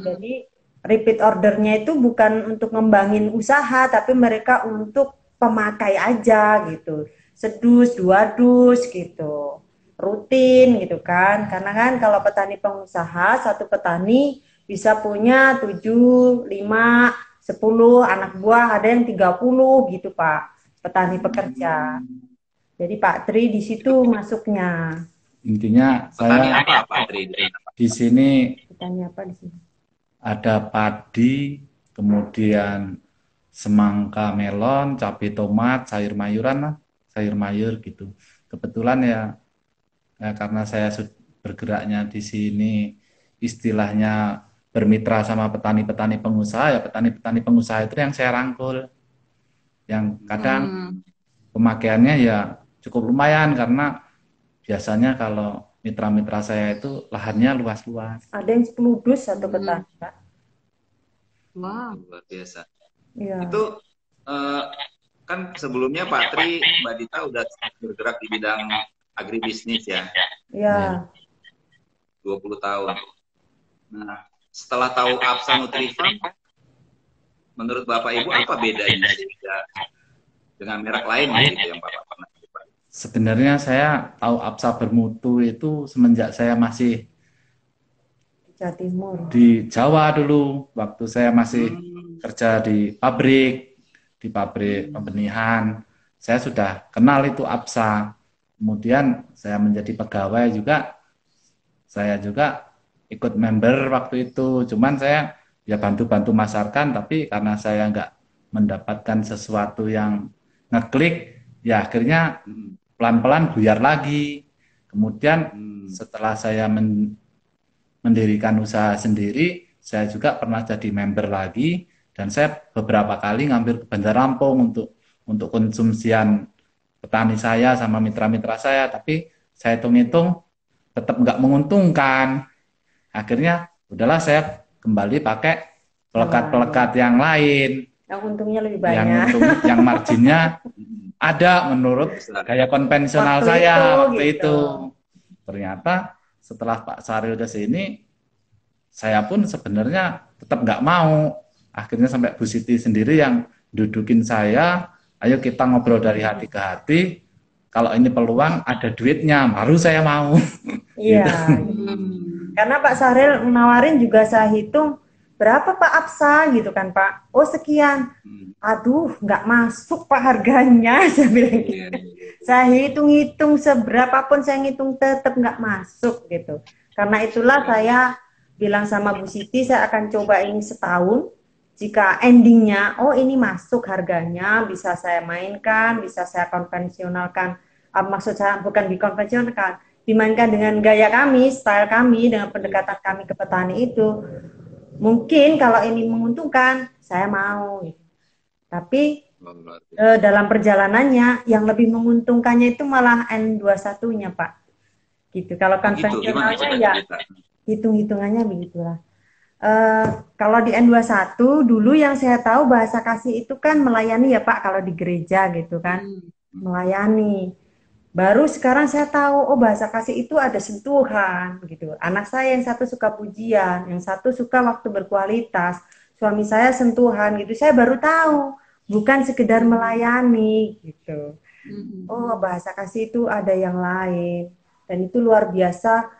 Jadi repeat ordernya itu bukan untuk ngembangin usaha, tapi mereka untuk pemakai aja gitu. Sedus, 2 dus gitu. Rutin gitu kan. Karena kan kalau petani pengusaha, satu petani bisa punya 7, 5, 10 anak buah, ada yang 30 gitu Pak. Petani pekerja. Jadi Pak Tri di situ masuknya. Intinya Petani saya apa Pak Tri? di sini Petani apa di sini? ada padi, kemudian semangka, melon, cabai, tomat, sayur mayuran lah, sayur mayur gitu. Kebetulan ya karena saya bergeraknya di sini istilahnya bermitra sama petani-petani pengusaha, ya petani-petani pengusaha itu yang saya rangkul. Yang kadang pemakaiannya ya cukup lumayan karena biasanya kalau mitra-mitra saya itu lahannya luas-luas. Ada yang 10 dus satu petani, Pak. Wow. Luar biasa. Iya. Itu kan sebelumnya Pak Tri, Mbak Dita udah bergerak di bidang agribisnis ya. Iya. 20 tahun. Nah, setelah tahu Apsa Nutrifarm, menurut Bapak Ibu apa bedanya dengan merek lain gitu yang Bapak pernah coba? Sebenarnya saya tahu Apsa bermutu itu semenjak saya masih Jawa Timur. di Jawa dulu, waktu saya masih kerja di pabrik pembenihan. Saya sudah kenal itu Apsa. Kemudian saya menjadi pegawai juga, saya juga ikut member waktu itu. Cuman saya ya bantu-bantu masarkan, tapi karena saya nggak mendapatkan sesuatu yang ngeklik, ya akhirnya pelan-pelan buyar lagi. Kemudian setelah saya mendirikan usaha sendiri, saya juga pernah jadi member lagi, dan saya beberapa kali ngambil ke Bandar Lampung untuk konsumsian petani saya sama mitra-mitra saya, tapi saya hitung-hitung tetap nggak menguntungkan. Akhirnya udahlah saya kembali pakai pelekat-pelekat yang lain. Yang untungnya lebih banyak. Yang marginnya ada menurut gaya konvensional waktu saya itu, waktu gitu. itu. Ternyata setelah Pak Saril ke sini, saya pun sebenarnya tetap nggak mau. Akhirnya sampai Bu Siti sendiri yang dudukin saya, ayo kita ngobrol dari hati ke hati. Kalau ini peluang ada duitnya, baru saya mau. Iya. Gitu. Karena Pak Sahril menawarin juga saya hitung berapa Pak Absa gitu kan Pak. Oh sekian. Aduh nggak masuk Pak harganya. Saya bilang gitu. Saya hitung-hitung seberapapun saya ngitung tetap nggak masuk gitu. Karena itulah saya bilang sama Bu Siti saya akan coba ini setahun. Jika endingnya, oh ini masuk harganya, bisa saya mainkan, bisa saya konvensionalkan. Maksud saya bukan dikonvensionalkan, dimainkan dengan gaya kami, style kami, dengan pendekatan kami ke petani itu. Mungkin kalau ini menguntungkan, saya mau. Tapi dalam perjalanannya, yang lebih menguntungkannya itu malah N21-nya, Pak. Gitu. Kalau konvensionalnya ya hitung-hitungannya begitulah. Kalau di N21 dulu yang saya tahu bahasa kasih itu kan melayani ya Pak, kalau di gereja gitu kan, melayani. Baru sekarang saya tahu, oh bahasa kasih itu ada sentuhan gitu. Anak saya yang satu suka pujian, yang satu suka waktu berkualitas, suami saya sentuhan gitu. Saya baru tahu, bukan sekedar melayani gitu. Oh bahasa kasih itu ada yang lain, dan itu luar biasa.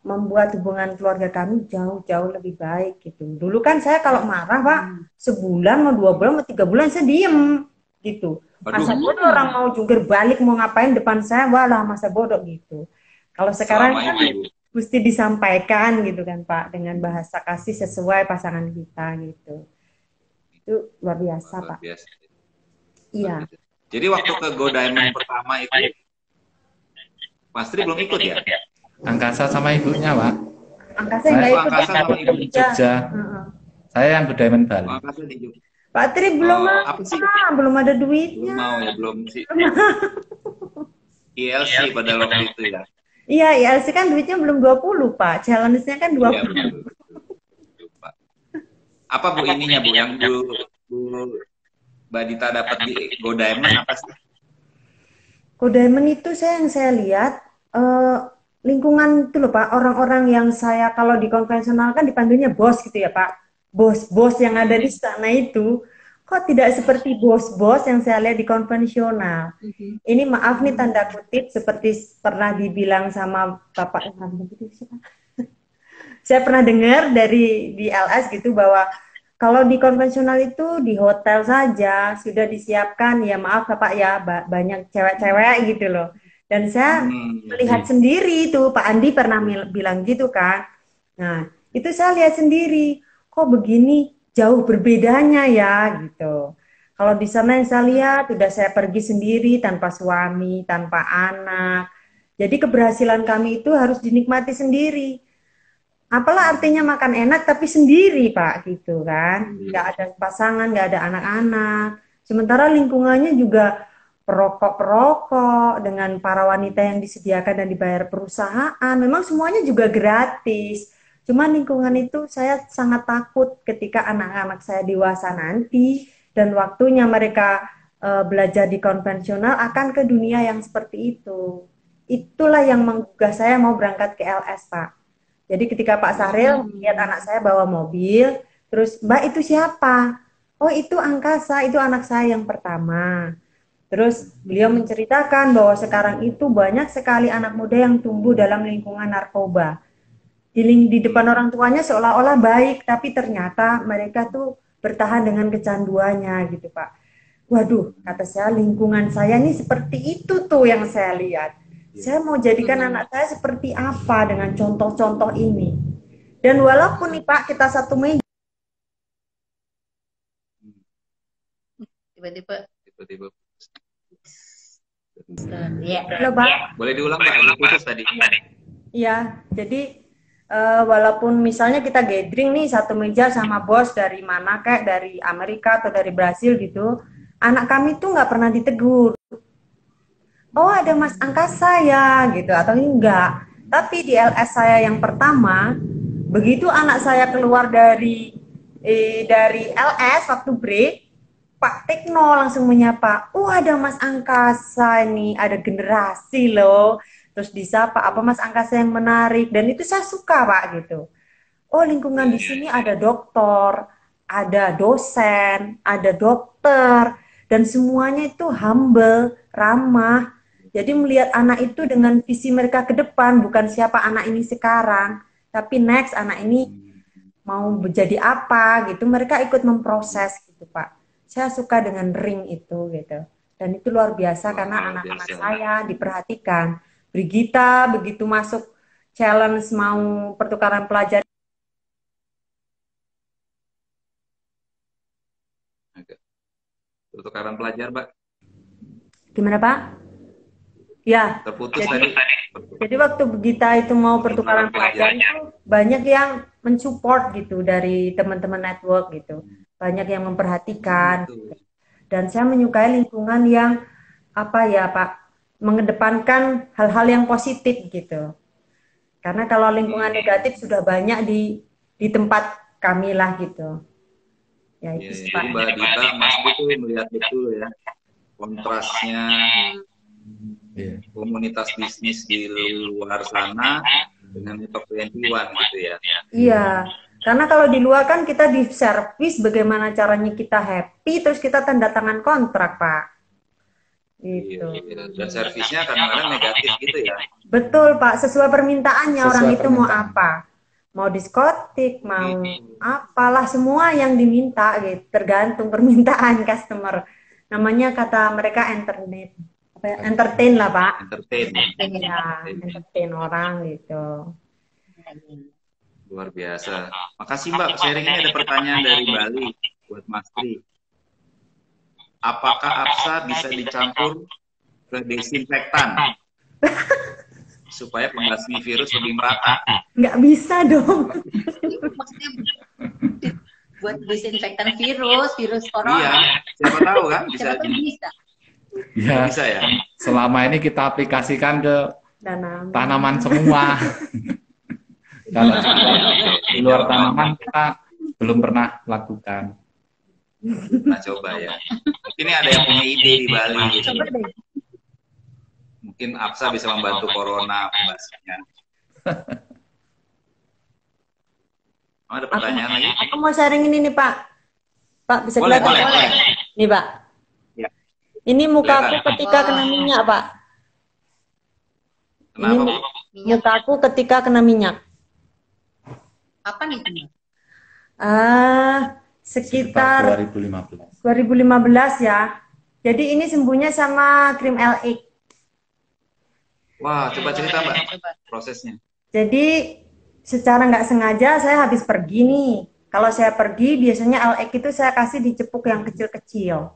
Membuat hubungan keluarga kami jauh-jauh lebih baik gitu. Dulu kan saya kalau marah Pak, sebulan mau 2 bulan mau 3 bulan saya diem gitu. Masa bodoh orang mau jungkir balik mau ngapain depan saya, walah masa bodoh gitu. Kalau sekarang kan mesti disampaikan gitu kan Pak, dengan bahasa kasih sesuai pasangan kita gitu. Itu luar biasa Pak. Iya. Jadi waktu ke Go Diamond pertama itu Mas Tri belum ikut ya? Angkasa sama ibunya, Pak. Angkasa nggak ikut. Angkasa sama ibu di Jogja. Saya yang Go Diamond Bali. Angkasa di Jogja. Pak Tri belum belum ada duitnya. Belum mau ya, belum sih. ILC pada waktu itu ya. Iya, ILC kan duitnya belum 20, Pak. Challenge-nya kan 20. Iya, apa Bu ininya Bu yang Bu Mbak Dita dapat di Go Diamond apa sih? Go Diamond itu yang saya lihat lingkungan itu loh Pak, orang-orang yang saya kalau di konvensional kan dipanggilnya bos gitu ya Pak. Bos-bos yang ada di sana itu kok tidak seperti bos-bos yang saya lihat di konvensional. Ini maaf nih tanda kutip seperti pernah dibilang sama Bapak saya pernah dengar dari di LS gitu bahwa kalau di konvensional itu di hotel saja sudah disiapkan, ya maaf Bapak ya, banyak cewek-cewek gitu loh. Dan saya melihat sendiri itu, Pak Andi pernah bilang gitu kan. Nah, itu saya lihat sendiri, kok begini jauh berbedanya ya gitu. Kalau di sana yang saya lihat, udah saya pergi sendiri tanpa suami, tanpa anak. Jadi keberhasilan kami itu harus dinikmati sendiri. Apalah artinya makan enak tapi sendiri Pak gitu kan. Nggak ada pasangan, nggak ada anak-anak. Sementara lingkungannya juga perokok-perokok dengan para wanita yang disediakan dan dibayar perusahaan. Memang semuanya juga gratis. Cuma lingkungan itu saya sangat takut ketika anak-anak saya dewasa nanti dan waktunya mereka belajar di konvensional akan ke dunia yang seperti itu. Itulah yang menggugah saya mau berangkat ke LS Pak. Jadi ketika Pak Sahril lihat anak saya bawa mobil, terus Mbak itu siapa? Oh itu Angkasa, itu anak saya yang pertama. Terus beliau menceritakan bahwa sekarang itu banyak sekali anak muda yang tumbuh dalam lingkungan narkoba. Di depan orang tuanya seolah-olah baik, tapi ternyata mereka tuh bertahan dengan kecanduannya gitu Pak. Waduh, kata saya lingkungan saya ini seperti itu tuh yang saya lihat. Saya mau jadikan anak saya seperti apa dengan contoh-contoh ini. Dan walaupun nih Pak, kita satu meja. Tiba-tiba. Ya, halo Pak. Boleh diulang Pak, putus tadi. Iya, jadi walaupun misalnya kita gathering nih satu meja sama bos dari mana kayak dari Amerika atau dari Brasil gitu, anak kami tuh nggak pernah ditegur. Oh ada Mas Angkasa ya gitu atau enggak. Tapi di LS saya yang pertama, begitu anak saya keluar dari LS waktu break, Pak Tekno langsung menyapa, ada Mas Angkasa ini, ada generasi loh. terus disapa, apa Mas Angkasa yang menarik, dan itu saya suka Pak gitu. Oh, lingkungan di sini ada dokter, ada dosen, ada dokter, dan semuanya itu humble, ramah. Jadi melihat anak itu dengan visi mereka ke depan, bukan siapa anak ini sekarang, tapi next anak ini mau menjadi apa gitu. Mereka ikut memproses gitu Pak. Saya suka dengan ring itu gitu. Dan itu luar biasa karena anak-anak saya diperhatikan. Brigita begitu masuk challenge mau pertukaran pelajar. Pertukaran pelajar, Mbak. Gimana Pak? Ya, Terputus jadi, tadi. jadi waktu Gita itu mau pertukaran pelajar itu banyak yang mensupport gitu dari teman-teman network gitu. Banyak yang memperhatikan. Dan saya menyukai lingkungan yang apa ya Pak, mengedepankan hal-hal yang positif gitu. Karena kalau lingkungan negatif sudah banyak di tempat kami lah gitu. Ya itu sih Pak. Jadi Mbak Dita, Mas itu melihat betul ya kontrasnya komunitas bisnis di luar sana dengan Top 21 gitu ya. Iya, karena kalau di luar kan kita di servis bagaimana caranya kita happy, terus kita tanda tangan kontrak, Pak. Gitu. Iya. Dan servisnya kadang-kadang negatif gitu ya. Betul, Pak. Sesuai permintaannya orang itu mau apa. Mau diskotik, mau apalah, semua yang diminta gitu. Tergantung permintaan customer. Namanya kata mereka internet. Entertain lah Pak. Entertain. Ya, entertain orang gitu. Luar biasa. Makasih Mbak, sharing ini ada pertanyaan dari Bali buat Mas Tri. Apakah APSA bisa dicampur ke desinfektan supaya pembasmi virus lebih merata? Nggak bisa dong. Maksudnya buat desinfektan virus corona. Iya, siapa tahu kan bisa. Bisa. Ya, bisa ya. Selama ini kita aplikasikan ke tanaman semua. Kalau di luar tanaman kita belum pernah lakukan. Nah, coba ya. Mungkin ada yang punya ide di Bali gitu. Mungkin APSA bisa membantu corona pembasminya. Ada pertanyaan lagi? Aku mau sharing ini nih Pak. Pak bisa boleh. Nih Pak. Ya. Ini mukaku ketika kena minyak Pak. Kenapa? Ini mukaku ketika kena minyak. Kapan itu? Sekitar 2015 ya. Jadi ini sembuhnya sama krim LX. Wah, coba cerita Mbak prosesnya. Jadi secara nggak sengaja saya habis pergi nih. Kalau saya pergi biasanya LX itu saya kasih dicepuk yang kecil-kecil.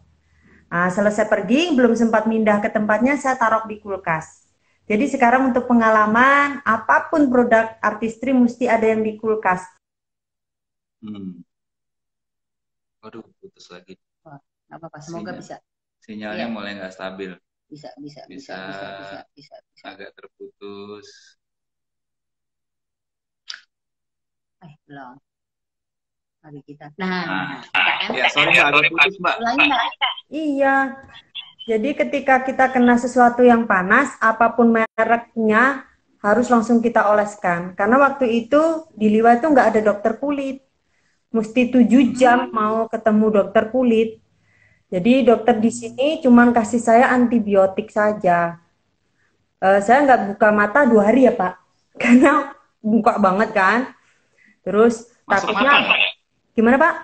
Nah, selesai pergi belum sempat pindah ke tempatnya, saya taruh di kulkas. Jadi sekarang untuk pengalaman, apapun produk artistry mesti ada yang di kulkas. Aduh, putus lagi. Nggak apa-apa, semoga bisa. Sinyalnya mulai nggak stabil. Bisa. Agak terputus. Belum. Lagi kita. Nah. Ya, sorry agak putus, Mbak. Iya. Jadi ketika kita kena sesuatu yang panas, apapun mereknya harus langsung kita oleskan. Karena waktu itu di Liwa itu nggak ada dokter kulit. Mesti 7 jam mau ketemu dokter kulit. Jadi dokter di sini cuma kasih saya antibiotik saja. Saya nggak buka mata 2 hari ya Pak. Karena buka banget kan. Terus masuk takutnya mata, gimana Pak?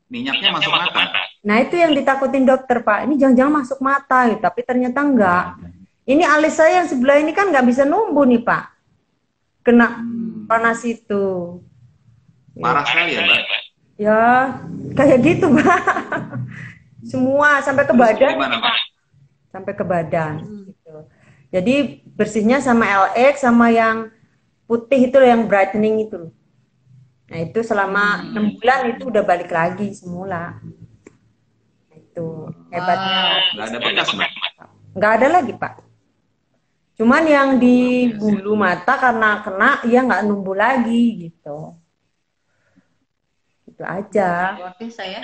Minyaknya masuk mata. Nah itu yang ditakutin dokter Pak. Ini jangan-jangan masuk mata gitu. Tapi ternyata enggak. Ini alis saya yang sebelah ini kan nggak bisa numbuh nih Pak. Kena panas itu. Parah sekali ya Mbak? Ya kayak gitu Pak. Semua sampai ke badan. Gimana, Pak? Sampai ke badan. Gitu. Jadi bersihnya sama LX sama yang putih itu yang brightening itu. Nah itu selama 6 bulan itu udah balik lagi semula. Itu hebatnya. Nggak ada bekas Mbak? Nggak ada lagi Pak. Cuman yang di bulu mata karena kena ya nggak numbuh lagi gitu. Itu aja. Luar biasa ya.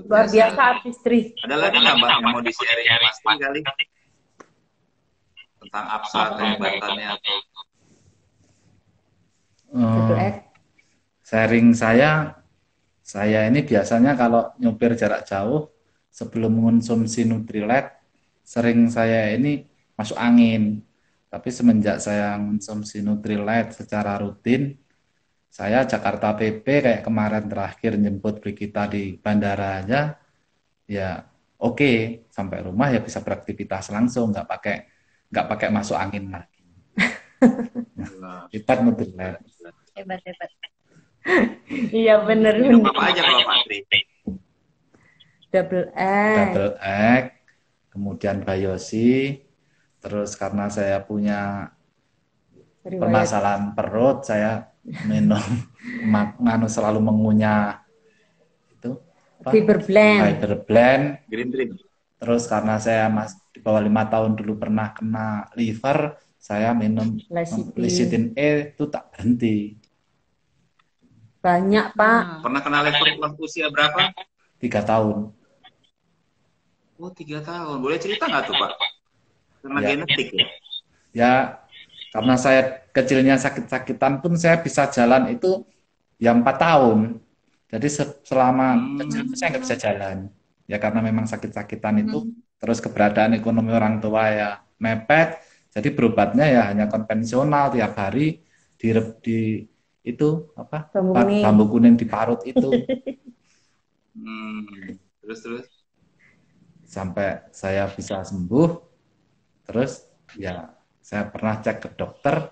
Luar biasa artistry. Ada lagi nggak Mbak yang mau di-sharing Mas Tri kali? tentang Absa kehebatannya atau sharing saya ini biasanya kalau nyopir jarak jauh sebelum mengonsumsi Nutrilite sering saya ini masuk angin. Tapi semenjak saya mengonsumsi Nutrilite secara rutin, saya Jakarta PP kayak kemarin terakhir jemput Brigita di bandara aja, ya oke, sampai rumah ya bisa beraktivitas langsung, nggak pakai masuk angin lagi. Hebat Nutrilite. Hebat. Iya bener. minum apa aja kalau Pak Tri? Double egg. Double egg, kemudian Bayosi, terus karena saya punya permasalahan perut, saya minum selalu mengunyah itu Fiber blend. Green drink. Terus karena saya di bawah 5 tahun dulu pernah kena liver, saya minum lecithin E itu tak berhenti. Banyak Pak. Pernah kena liver usia berapa? 3 tahun. Oh 3 tahun. Boleh cerita nggak tuh Pak? Karena genetik ya? Ya, karena saya kecilnya sakit-sakitan pun saya bisa jalan itu ya 4 tahun. Jadi selama kecil saya nggak bisa jalan. Ya karena memang sakit-sakitan itu, terus keberadaan ekonomi orang tua ya mepet, jadi berobatnya ya hanya konvensional tiap hari di itu apa bambu kuning diparut itu. Terus sampai saya bisa sembuh. Terus ya saya pernah cek ke dokter,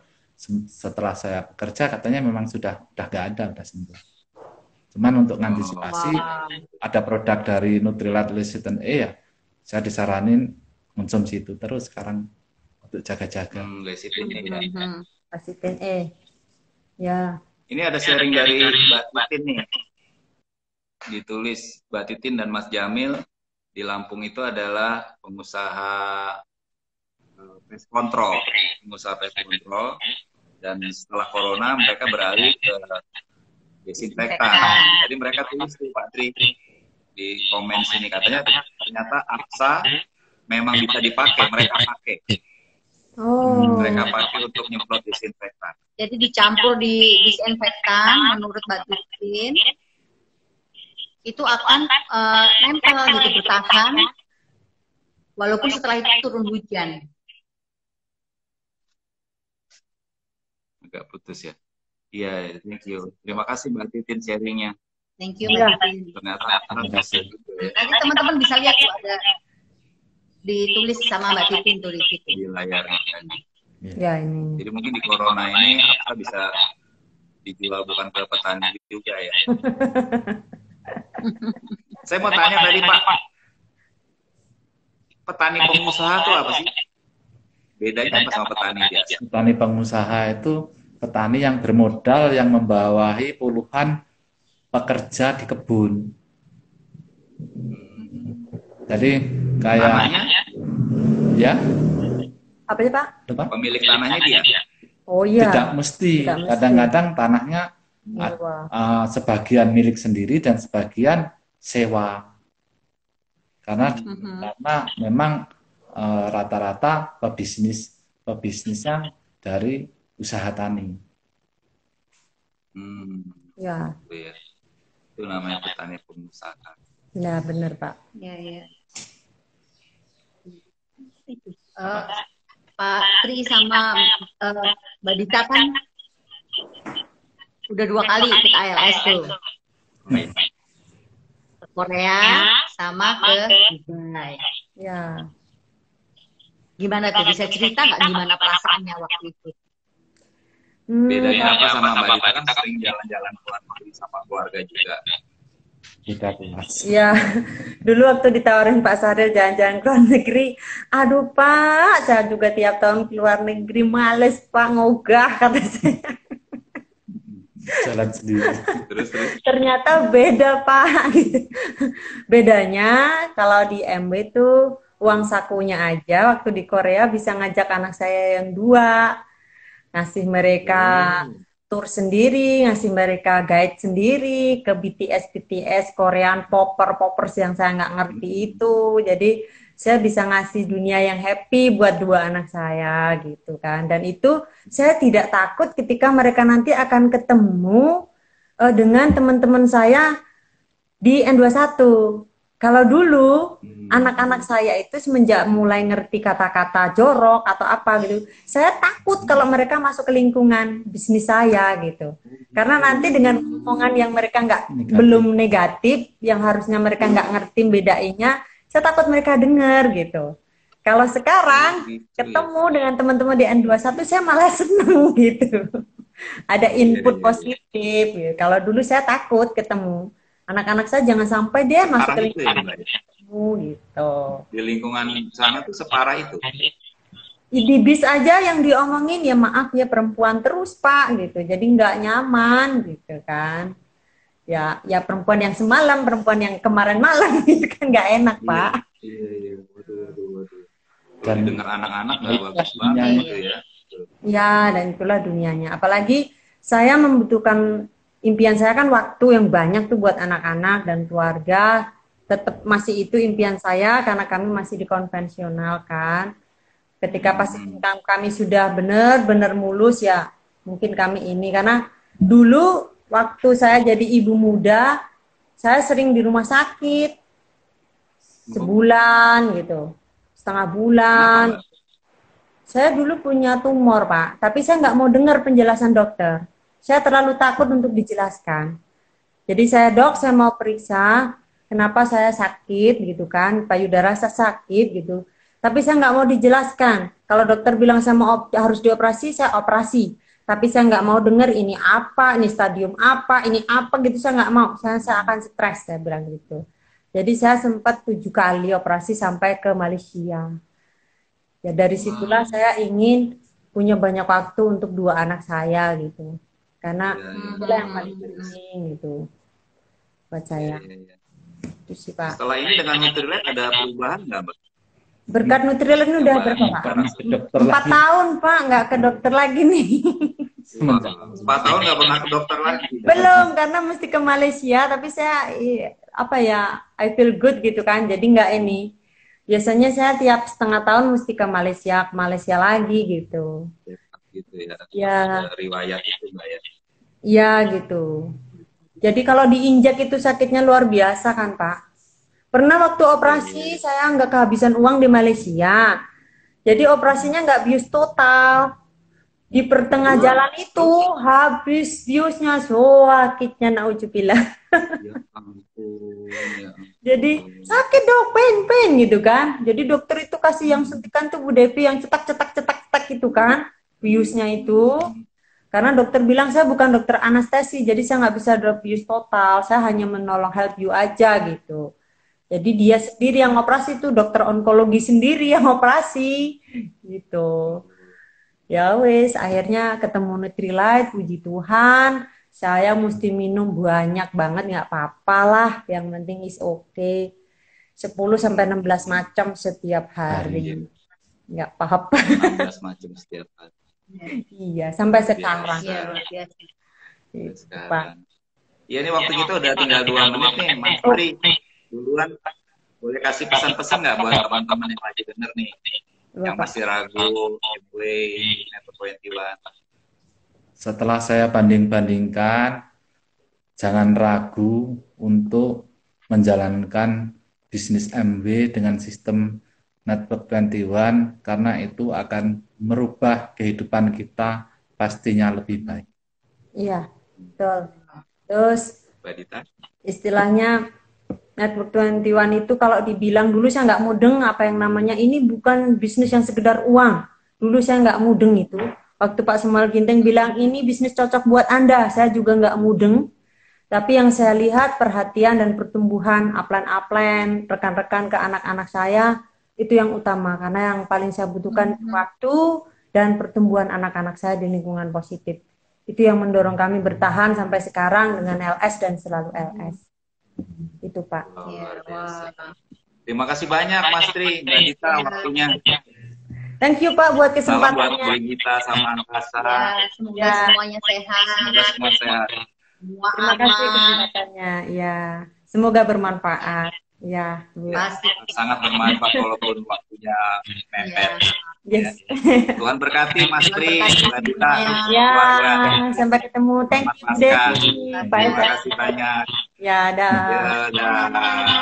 setelah saya bekerja katanya memang sudah nggak ada, udah sembuh. Cuman untuk mengantisipasi ada produk dari Nutrilite lecithin E ya, saya disaranin konsumsi itu terus sekarang untuk jaga-jaga. Lecithin E. Lecithin E. Ya. Ini ada sharing dari Mbak Titin nih. Ditulis Mbak Titin dan Mas Jamil di Lampung itu adalah pengusaha pest control, dan setelah corona mereka beralih ke desinfektan. Jadi mereka tulis tuh Pak Tri di komen sini katanya ternyata Absa memang bisa dipakai, mereka pakai. Mereka pakai untuk nyemprot desinfektan. Jadi dicampur di disinfektan menurut Mbak Titin itu akan nempel gitu, bertahan walaupun setelah itu turun hujan. Agak putus ya. Iya, thank you. Terima kasih Mbak Titin sharingnya. Thank you Mbak Titin. Ternyata nanti teman-teman bisa lihat tuh ada ditulis sama Mbak Titin tuh di situ. Di layarnya. Ya ini. Jadi mungkin di corona ini apa bisa dijual bukan ke petani juga ya. Saya mau tanya tadi Pak, petani pengusaha itu apa sih? Bedanya apa sama petani biasa? Petani pengusaha itu petani yang bermodal yang membawahi puluhan pekerja di kebun. Jadi kayak tanahnya? Ya. Apa sih Pak? Pemilik tanahnya dia? Oh iya. Tidak mesti. Kadang-kadang tanahnya sebagian milik sendiri dan sebagian sewa. Karena memang rata-rata pebisnisnya dari usaha tani. Ya. Itu namanya petani pengusaha. Ya benar Pak. Ya. Pak Tri sama Mbak Dita kan udah 2 kali ikut ALS tuh. Ke Korea sama ke Dubai. Ya. Gimana tuh? Bisa cerita nggak gimana perasaannya waktu itu? Bedanya apa sama Mbak Dita kan sering jalan-jalan keluar negeri sama keluarga juga. Ya, dulu waktu ditawarin Pak Sahril jalan-jalan ke luar negeri, aduh Pak, saya juga tiap tahun ke luar negeri, males Pak, ngogah kata saya. Jalan sendiri. Terus. Ternyata beda Pak. Gitu. Bedanya kalau di MW itu uang sakunya aja, waktu di Korea bisa ngajak anak saya yang 2, ngasih mereka tour sendiri, ngasih mereka guide sendiri ke BTS Korean poppers yang saya nggak ngerti itu. Jadi saya bisa ngasih dunia yang happy buat dua anak saya gitu kan. Dan itu saya tidak takut ketika mereka nanti akan ketemu dengan teman-teman saya di N21. Kalau dulu anak-anak saya itu semenjak mulai ngerti kata-kata jorok atau apa gitu, saya takut kalau mereka masuk ke lingkungan bisnis saya gitu. Karena nanti dengan omongan yang mereka belum negatif, yang harusnya mereka nggak ngerti bedainnya, saya takut mereka dengar gitu. Kalau sekarang ketemu dengan teman-teman di N21, saya malah seneng gitu. Ada input positif gitu. Kalau dulu saya takut ketemu anak-anak saya, jangan sampai dia masuk ke lingkungan gitu. Di lingkungan sana tuh separah itu. Di bis aja yang diomongin ya maaf ya perempuan terus Pak gitu. Jadi nggak nyaman gitu kan. Ya perempuan yang semalam, perempuan yang kemarin malam itu kan nggak enak Pak. Iya. Waduh. Dan dengar anak-anak nggak bagus banget gitu ya. Ya, dan itulah dunianya. Apalagi saya membutuhkan, impian saya kan waktu yang banyak tuh buat anak-anak dan keluarga. Tetap masih itu impian saya karena kami masih di konvensional kan. Ketika pasti kami sudah benar-benar mulus ya, mungkin kami ini. Karena dulu waktu saya jadi ibu muda, saya sering di rumah sakit. Sebulan gitu, setengah bulan. Saya dulu punya tumor Pak, tapi saya nggak mau dengar penjelasan dokter. Saya terlalu takut untuk dijelaskan. Jadi saya mau periksa kenapa saya sakit gitu kan, payudara saya sakit gitu. Tapi saya nggak mau dijelaskan. Kalau dokter bilang saya mau harus dioperasi, saya operasi. Tapi saya nggak mau dengar ini apa, ini stadium apa, ini apa gitu, saya nggak mau. Saya akan stres, saya bilang gitu. Jadi saya sempat 7 kali operasi sampai ke Malaysia. Ya dari situlah saya ingin punya banyak waktu untuk 2 anak saya gitu. Karena itulah yang paling penting gitu buat saya. Itu sih Pak. Setelah ini dengan Nutrilite ada perubahan nggak Mbak? Berkat Nutrilite ini udah berapa Pak? 4 tahun Pak, nggak ke dokter lagi nih. 4 tahun nggak pernah ke dokter lagi? Belum, karena mesti ke Malaysia. Tapi saya I feel good gitu kan. Jadi nggak ini. Biasanya saya tiap setengah tahun mesti ke Malaysia lagi gitu. Gitu ya. Ya. Ada riwayat itu Mbak ya? Iya gitu. Jadi kalau diinjak itu sakitnya luar biasa kan Pak. Pernah waktu operasi saya nggak kehabisan uang di Malaysia. Jadi operasinya nggak bius total. Di pertengah jalan itu habis biusnya, sakitnya nauzubillah. Ya ampun. Jadi sakit dok, pain gitu kan. Jadi dokter itu kasih yang suntikan tuh Bu Devi yang cetak gitu kan, biusnya itu. Karena dokter bilang saya bukan dokter anestesi, jadi saya nggak bisa drop bius total. Saya hanya menolong help you aja gitu. Jadi dia sendiri yang operasi tuh, dokter onkologi sendiri yang operasi gitu. Ya wes, akhirnya ketemu Nutrilite, puji Tuhan. Saya mesti minum banyak banget, nggak apa-apa lah. Yang penting is okay. 10-16 macam setiap hari. Nggak apa-apa. 16 macam setiap hari. Iya, sampai sekarang. Iya, luar biasa. Sekarang. Iya, ini waktu kita udah tinggal 2 menit nih, Mas Pri. Duluan, boleh kasih pesan-pesan nggak buat teman-teman yang lagi denger nih? Yang masih ragu, Network 21. Setelah saya banding-bandingkan, jangan ragu untuk menjalankan bisnis MW dengan sistem Network 21 karena itu akan merubah kehidupan kita pastinya lebih baik. Iya, betul. Terus Mbak Dita? Istilahnya Network 21 itu kalau dibilang dulu saya nggak mudeng apa yang namanya ini bukan bisnis yang sekedar uang. Dulu saya nggak mudeng itu. Waktu Pak Semal Ginteng bilang ini bisnis cocok buat Anda, saya juga nggak mudeng. Tapi yang saya lihat perhatian dan pertumbuhan upline rekan-rekan ke anak-anak saya itu yang utama. Karena yang paling saya butuhkan waktu dan pertumbuhan anak-anak saya di lingkungan positif. Itu yang mendorong kami bertahan sampai sekarang dengan LS dan selalu LS. Itu Pak. Terima kasih banyak Mas Tri, Mbak Dita waktunya. Thank you Pak buat Salam buat kesempatannya. Bu Gita sama Angkasa. Semoga semuanya sehat. Semoga semua sehat. Terima kasih kesempatannya. Ya, semoga bermanfaat. Ya, Bu. Pasti. Sangat bermanfaat walaupun waktunya mepet. Yes. Tuhan berkati Mas Tri, Mbak Dita, Ya, keluarga. sampai ketemu. Thank Selamat you, Paskah. Desi. Terima kasih banyak. Ya, dah. Ya, dah.